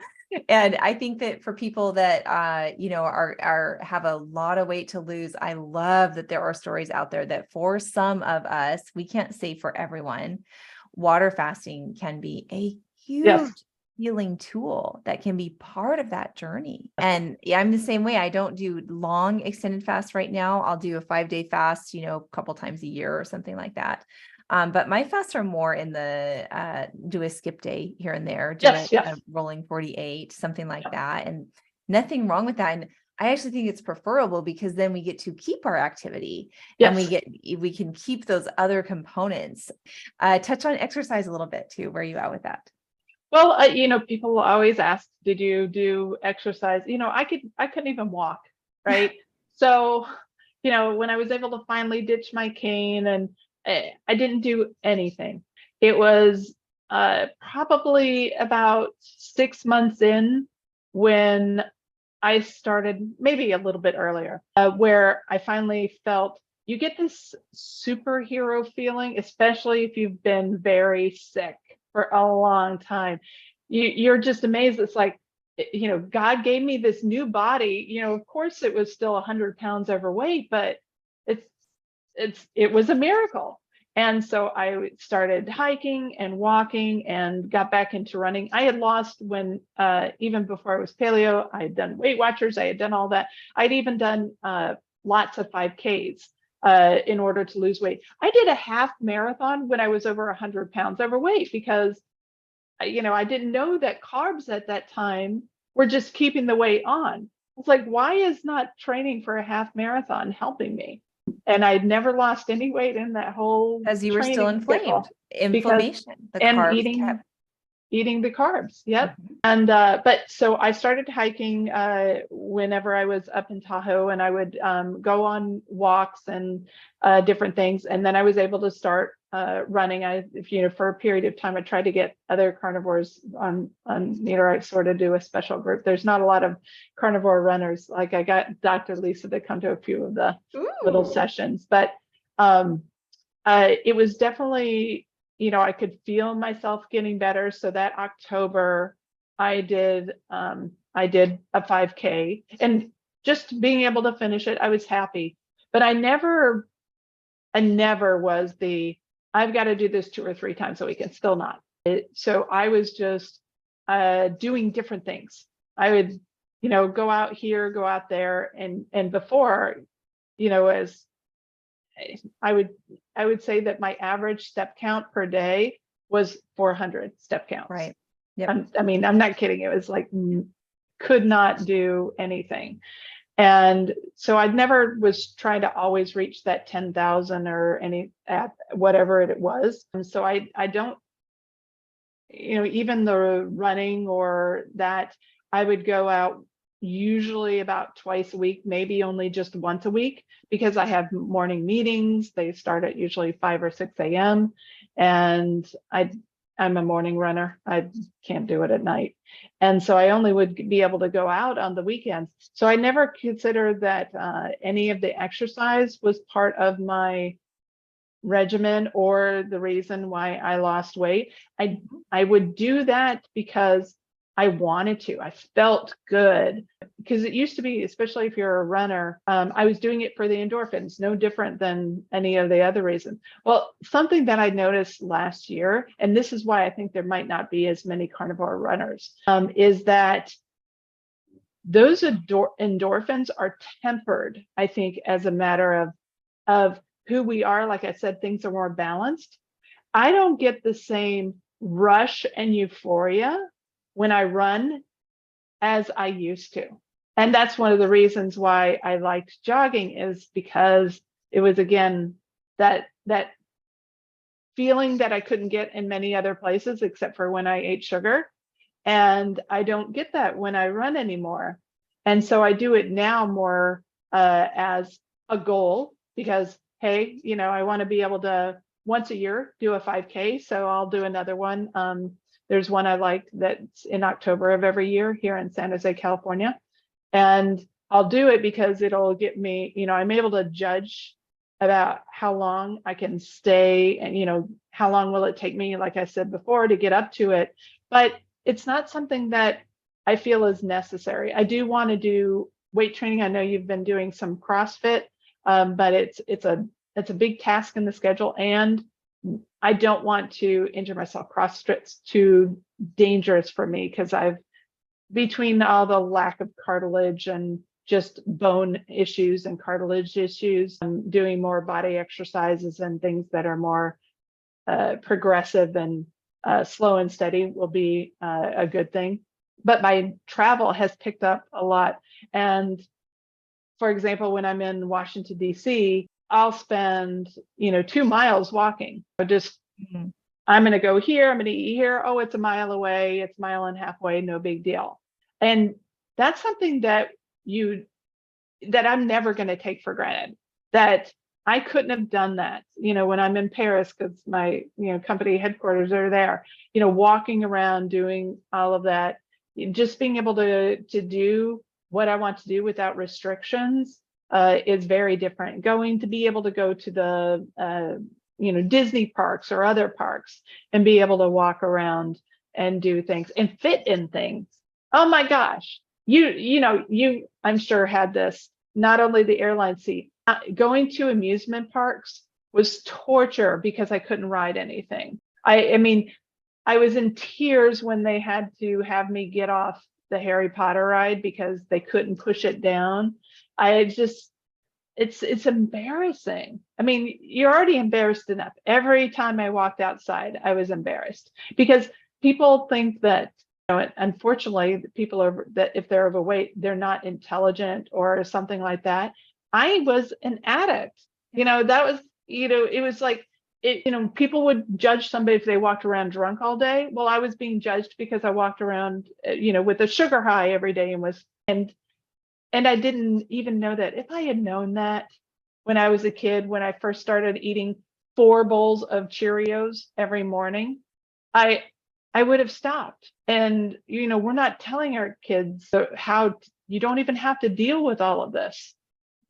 And I think that for people that, are have a lot of weight to lose, I love that there are stories out there that for some of us, we can't say for everyone, water fasting can be a huge healing tool that can be part of that journey. And yeah, I'm the same way. I don't do long extended fasts right now. I'll do a 5-day fast, a couple times a year or something like that. But my fasts are more in the do a skip day here and there, do a rolling 48, something like that. And nothing wrong with that. And I actually think it's preferable because then we get to keep our activity and we can keep those other components. Touch on exercise a little bit too. Where are you at with that? Well, people always ask, did you do exercise? I couldn't even walk, right? So, when I was able to finally ditch my cane, and I didn't do anything. It was probably about 6 months in when I started, maybe a little bit earlier, where I finally felt you get this superhero feeling, especially if you've been very sick for a long time. You're just amazed. It's like, God gave me this new body. Of course it was still 100 pounds overweight, but it was a miracle. And so I started hiking and walking and got back into running. I had lost when, even before I was paleo, I had done Weight Watchers. I had done all that. I'd even done lots of 5Ks in order to lose weight. I did a half marathon when I was over 100 pounds overweight because, I didn't know that carbs at that time were just keeping the weight on. It's like, why is not training for a half marathon helping me? And I'd never lost any weight in that whole because you were still inflamed, inflammation, and eating the carbs. Yep. Mm-hmm. And but so I started hiking whenever I was up in Tahoe, and I would go on walks and different things, and then I was able to start running. For a period of time, I tried to get other carnivores on I sort of do a special group. There's not a lot of carnivore runners. Like I got Dr. Lisa to come to a few of the little sessions, but it was definitely, I could feel myself getting better. So that October, I did a 5K, and just being able to finish it, I was happy. But I never was I've got to do this 2 or 3 times a week, and still not. So I was just doing different things. I would, go out here, go out there, and before, as I would say that my average step count per day was 400 step counts. Right. Yep. I'm not kidding. It was like, could not do anything. And so I never was trying to always reach that 10,000 or whatever it was. And so I don't, even the running or that, I would go out usually about twice a week, maybe only just once a week, because I have morning meetings. They start at usually 5 or 6 a.m. And I'm a morning runner. I can't do it at night. And so I only would be able to go out on the weekends. So I never considered that any of the exercise was part of my regimen or the reason why I lost weight. I would do that because I wanted to. I felt good, because it used to be, especially if you're a runner, I was doing it for the endorphins, no different than any of the other reasons. Well, something that I noticed last year, and this is why I think there might not be as many carnivore runners, is that those endorphins are tempered, I think, as a matter of who we are. Like I said, things are more balanced. I don't get the same rush and euphoria when I run as I used to. And that's one of the reasons why I liked jogging, is because it was, again, that feeling that I couldn't get in many other places except for when I ate sugar. And I don't get that when I run anymore. And so I do it now more as a goal, because, hey, I want to be able to once a year do a 5K. So I'll do another one There's one I like that's in October of every year here in San Jose, California. And I'll do it because it'll get me, I'm able to judge about how long I can stay and, how long will it take me, like I said before, to get up to it. But it's not something that I feel is necessary. I do want to do weight training. I know you've been doing some CrossFit, but it's a big task in the schedule, and I don't want to injure myself. CrossFit's too dangerous for me because between all the lack of cartilage and just bone issues and cartilage issues, I'm doing more body exercises and things that are more progressive and slow and steady will be a good thing. But my travel has picked up a lot. And for example, when I'm in Washington, D.C., I'll spend, 2 miles walking. I'm going to go here, I'm going to eat here. Oh, it's a mile away. It's a mile and a half away. No big deal. And that's something that I'm never going to take for granted, that I couldn't have done that, when I'm in Paris, because my, company headquarters are there, walking around doing all of that, just being able to do what I want to do without restrictions is very different. To be able to go to the, Disney parks or other parks and be able to walk around and do things and fit in things. Oh my gosh. You I'm sure had this, not only the airline seat, going to amusement parks was torture because I couldn't ride anything. I mean, I was in tears when they had to have me get off the Harry Potter ride because they couldn't push it down. It's embarrassing. I mean, you're already embarrassed enough. Every time I walked outside, I was embarrassed because people think that, unfortunately, people that if they're overweight, they're not intelligent or something like that. I was an addict. That was, it was like, people would judge somebody if they walked around drunk all day. Well, I was being judged because I walked around, with a sugar high every day and I didn't even know that. If I had known that when I was a kid, when I first started eating 4 bowls of Cheerios every morning, I would have stopped. And, we're not telling our kids how you don't even have to deal with all of this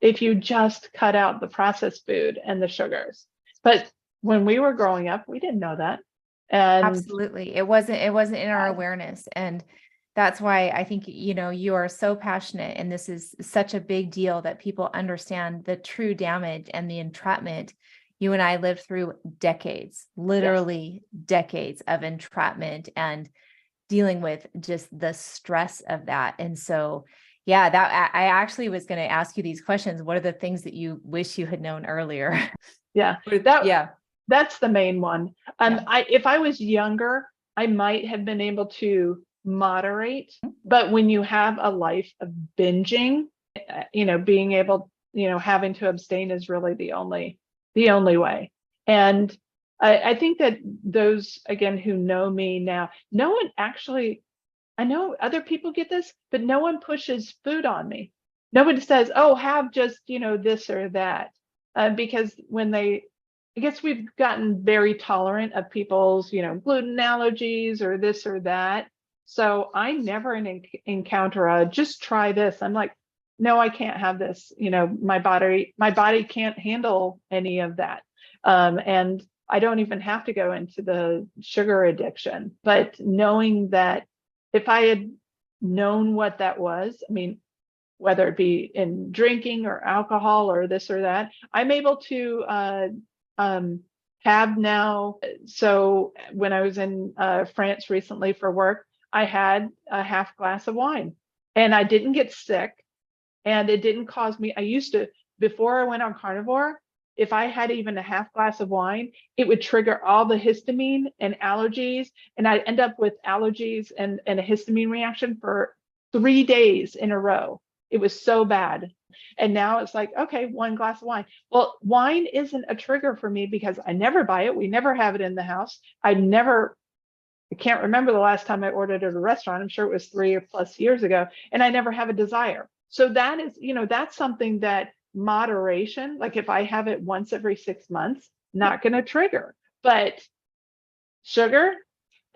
if you just cut out the processed food and the sugars. But when we were growing up, we didn't know that. And absolutely, it wasn't in our awareness. And that's why I think, you are so passionate, and this is such a big deal that people understand the true damage and the entrapment. You and I lived through decades, literally decades of entrapment and dealing with just the stress of that. And so, yeah, that I actually was going to ask you these questions. What are the things that you wish you had known earlier? Yeah, that's the main one. If I was younger, I might have been able to moderate, but when you have a life of binging, being able, having to abstain is really the only way. And I think that those, again, who know me now, no one actually, I know other people get this, but no one pushes food on me. Nobody says, oh, have just, this or that. Because I guess we've gotten very tolerant of people's, gluten allergies or this or that. So I never encounter just try this. I'm like, no, I can't have this. My body can't handle any of that. And I don't even have to go into the sugar addiction. But knowing that if I had known what that was, I mean, whether it be in drinking or alcohol or this or that, I'm able to have now. So when I was in France recently for work, I had a half glass of wine and I didn't get sick and it didn't cause me. I used to, before I went on carnivore, if I had even a half glass of wine, it would trigger all the histamine and allergies. And I'd end up with allergies and a histamine reaction for 3 days in a row. It was so bad. And now it's like, okay, 1 glass of wine. Well, wine isn't a trigger for me because I never buy it. We never have it in the house. I can't remember the last time I ordered at a restaurant. I'm sure it was 3 or plus years ago. And I never have a desire. So that is, that's something that moderation, like if I have it once every 6 months, not going to trigger. But sugar,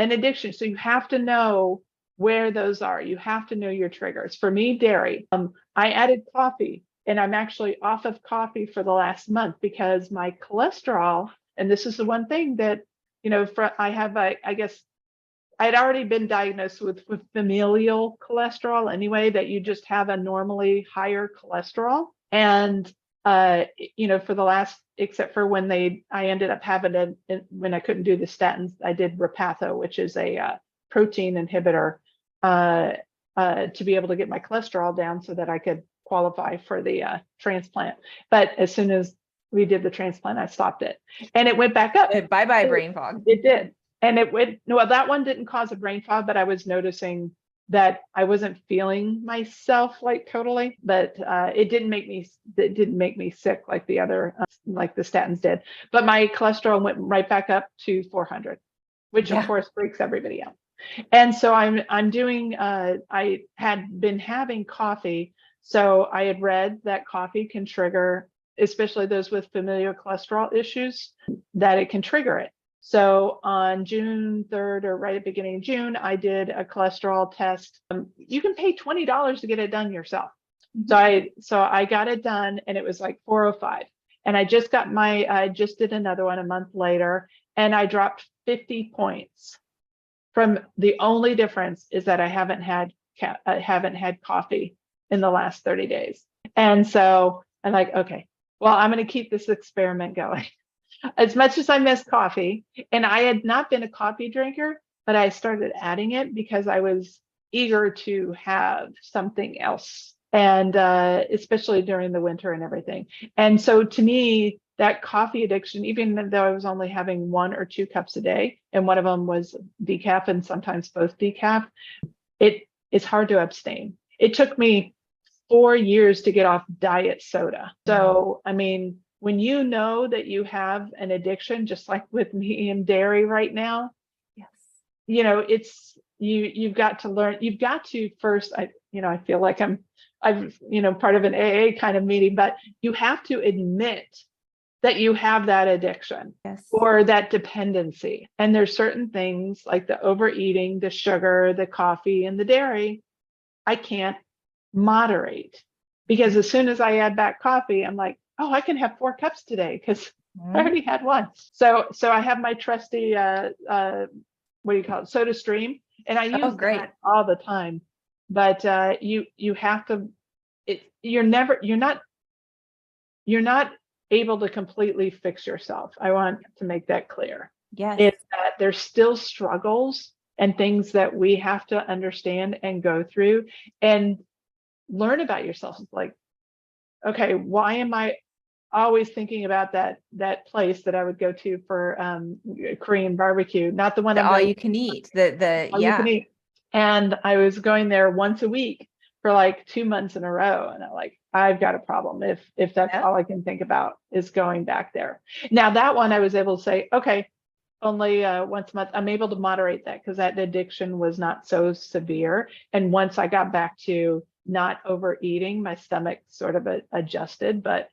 an addiction. So you have to know where those are. You have to know your triggers. For me, dairy. I added coffee, and I'm actually off of coffee for the last month because my cholesterol, and this is the one thing that, I guess I'd already been diagnosed with familial cholesterol anyway, that you just have a normally higher cholesterol. And, for the last, except for when I ended up having when I couldn't do the statins, I did Repatho, which is a protein inhibitor to be able to get my cholesterol down so that I could qualify for the transplant. But as soon as we did the transplant, I stopped it, and it went back up. Bye-bye brain fog. It did. And it went, no, that one didn't cause a brain fog, but I was noticing that I wasn't feeling myself like totally, but it didn't make me sick like the other, like the statins did. But my cholesterol went right back up to 400, which of course breaks everybody out. And so I'm doing, I had been having coffee. So I had read that coffee can trigger, especially those with familial cholesterol issues, that it can trigger it. So on June 3rd, or right at the beginning of June, I did a cholesterol test. You can pay $20 to get it done yourself. So I got it done, and it was like 405. And I just did another one a month later, and I dropped 50 points. From the only difference is that I haven't had coffee in the last 30 days. And so I'm like, okay, well, I'm going to keep this experiment going. As much as I miss coffee, and I had not been a coffee drinker, but I started adding it because I was eager to have something else, and especially during the winter and everything. And so to me, that coffee addiction, even though I was only having 1 or 2 cups a day, and one of them was decaf and sometimes both decaf, it is hard to abstain. It took me 4 years to get off diet soda. So, I mean, when you know that you have an addiction, just like with me and dairy right now, it's you've got to learn. You've got to first. I feel like I'm part of an AA kind of meeting, but you have to admit that you have that addiction or that dependency. And there's certain things like the overeating, the sugar, the coffee, and the dairy, I can't moderate, because as soon as I add back coffee, I'm like, oh, I can have 4 cups today because I already had one. So I have my trusty, what do you call it? Soda Stream. And I use that all the time. But you have to, you're not able to completely fix yourself. I want to make that clear. It's that there's still struggles and things that we have to understand and go through and learn about yourself. It's like, okay, why am I always thinking about that place that I would go to for Korean barbecue, not the one all you can eat, you can eat. And I was going there once a week for like 2 months in a row, and I've got a problem if that's all I can think about is going back there. Now that one I was able to say, okay, only once a month. I'm able to moderate that because that addiction was not so severe. And once I got back to not overeating, my stomach sort of adjusted. But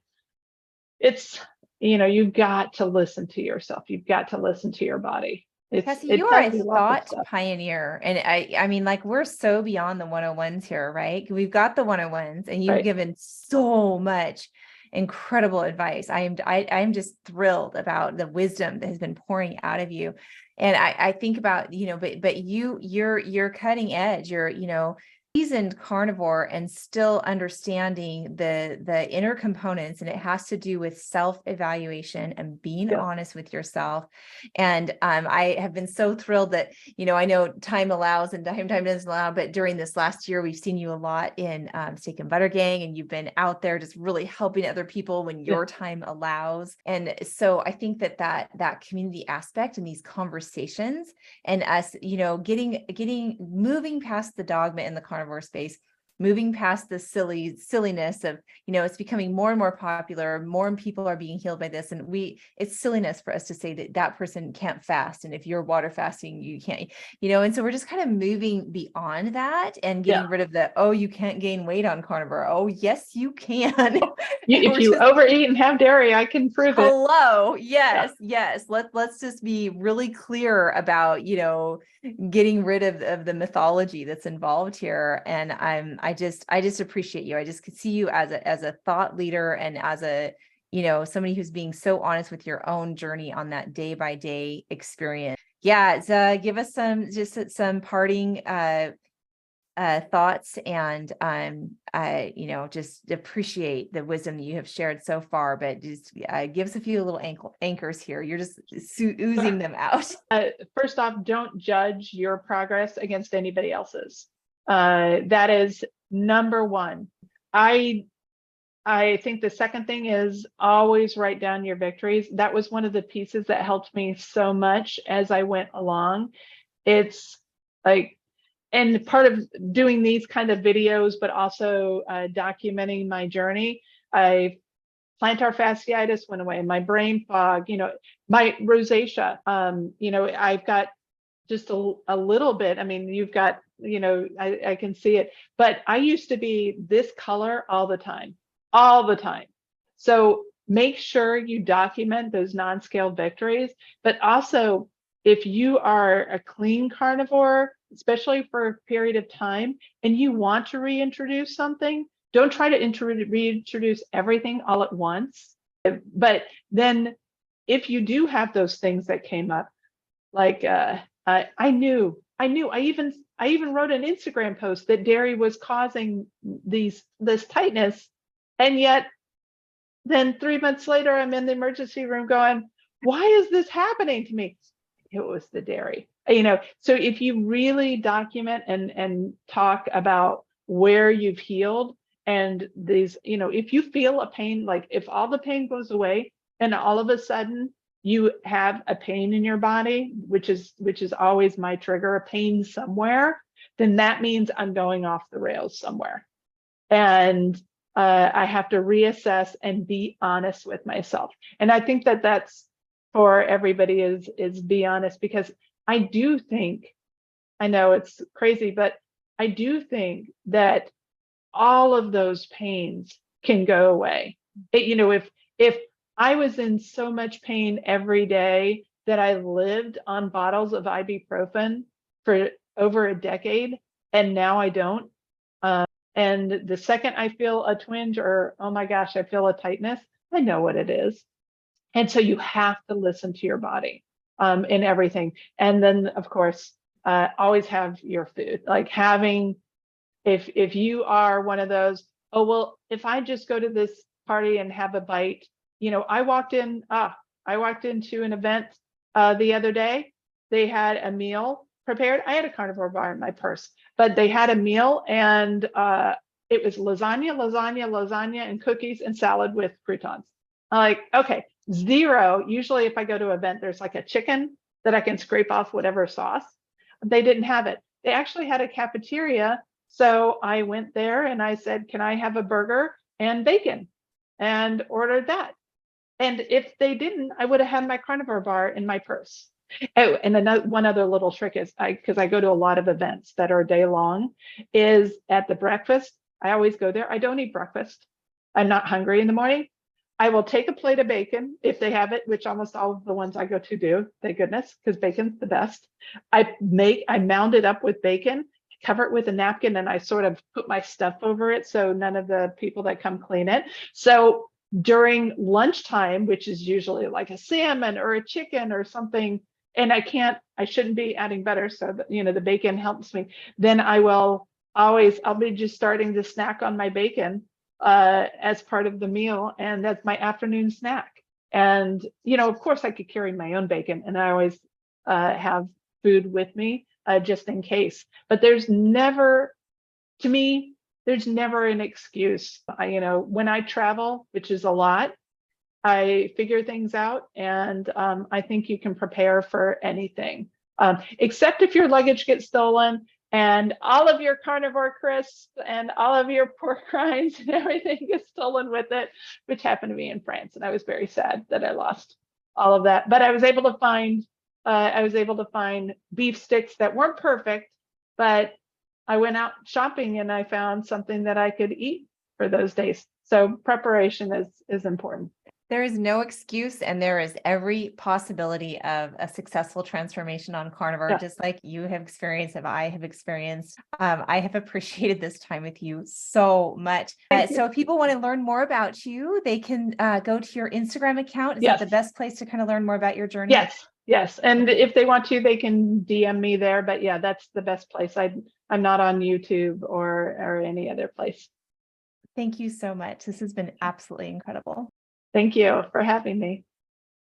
it's, you've got to listen to yourself. You've got to listen to your body. Cassie, you are a thought pioneer. And I mean, like, we're so beyond the 101s here, right? We've got the 101s, and you've given so much incredible advice. I'm just thrilled about the wisdom that has been pouring out of you. And I think about, but you're cutting edge, you're, seasoned carnivore, and still understanding the inner components, and it has to do with self-evaluation and being honest with yourself. And I have been so thrilled that I know time allows and time doesn't allow, but during this last year we've seen you a lot in Steak and Butter Gang, and you've been out there just really helping other people when your time allows. And so I think that community aspect and these conversations and us moving past the dogma in the carnivore space moving past the silliness of, it's becoming more and more popular, more people are being healed by this. And it's silliness for us to say that that person can't fast. And if you're water fasting, you can't, and so we're just kind of moving beyond that and getting rid of oh, you can't gain weight on carnivore. Oh, yes, you can. If you overeat and have dairy, I can prove it. Hello. Yes. Let's just be really clear about, getting rid of the mythology that's involved here. And I just appreciate you. I just could see you as a thought leader and as somebody who's being so honest with your own journey on that day by day experience. Yeah. Give us some parting, thoughts, and just appreciate the wisdom that you have shared so far, but just give us a few little anchors here. You're just oozing them out. First off, don't judge your progress against anybody else's. That is number one. I think the second thing is always write down your victories. That was one of the pieces that helped me so much as I went along. It's like, and part of doing these kind of videos, but also documenting my journey, plantar fasciitis went away, my brain fog, my rosacea, I've got just a little bit. I mean, you've got, I can see it, but I used to be this color all the time. So make sure you document those non-scale victories, but also if you are a clean carnivore, especially for a period of time, and you want to reintroduce something, don't try to reintroduce everything all at once. But then if you do have those things that came up, like I even wrote an Instagram post that dairy was causing this tightness, and yet then 3 months later I'm in the emergency room going, why is this happening to me? It was the dairy. So if you really document and talk about where you've healed, and these, if you feel a pain, like if all the pain goes away and all of a sudden you have a pain in your body, which is always my trigger, a pain somewhere, then that means I'm going off the rails somewhere. And I have to reassess and be honest with myself. And I think that that's for everybody is be honest, because I do think, I know it's crazy, but I do think that all of those pains can go away. If I was in so much pain every day that I lived on bottles of ibuprofen for over a decade, and now I don't, and the second I feel a twinge or, oh my gosh, I feel a tightness, I know what it is. And so you have to listen to your body in everything. And then, of course, always have your food. Like if you are one of those, oh, well, if I just go to this party and have a bite, I walked into an event the other day. They had a meal prepared. I had a carnivore bar in my purse, but they had a meal, and it was lasagna, and cookies and salad with croutons. I'm like, okay, zero. Usually if I go to an event, there's like a chicken that I can scrape off whatever sauce. They didn't have it. They actually had a cafeteria. So I went there and I said, can I have a burger and bacon, and ordered that. And if they didn't, I would have had my carnivore bar in my purse. Oh, and one other little trick is, because I go to a lot of events that are day long, is at the breakfast. I always go there. I don't eat breakfast. I'm not hungry in the morning. I will take a plate of bacon if they have it, which almost all of the ones I go to do, thank goodness, because bacon's the best. I mound it up with bacon, cover it with a napkin, and I sort of put my stuff over it so none of the people that come clean it. So during lunchtime, which is usually like a salmon or a chicken or something, and I shouldn't be adding butter, so that, the bacon helps me, then I'll be just starting to snack on my bacon as part of the meal, and that's my afternoon snack. And of course I could carry my own bacon, and I always have food with me just in case. But there's never an excuse. When I travel, which is a lot, I figure things out, and I think you can prepare for anything, except if your luggage gets stolen. And all of your carnivore crisps and all of your pork rinds and everything is stolen with it, which happened to me in France. And I was very sad that I lost all of that. But I was able to find beef sticks that weren't perfect, but I went out shopping and I found something that I could eat for those days. So preparation is important. There is no excuse, and there is every possibility of a successful transformation on carnivore, Yeah. just like you have experienced, and I have experienced. I have appreciated this time with you so much. So if people want to learn more about you, they can go to your Instagram account. Is that the best place to kind of learn more about your journey? Yes. And if they want to, they can DM me there. But yeah, that's the best place. I'm not on YouTube or any other place. Thank you so much. This has been absolutely incredible. Thank you for having me.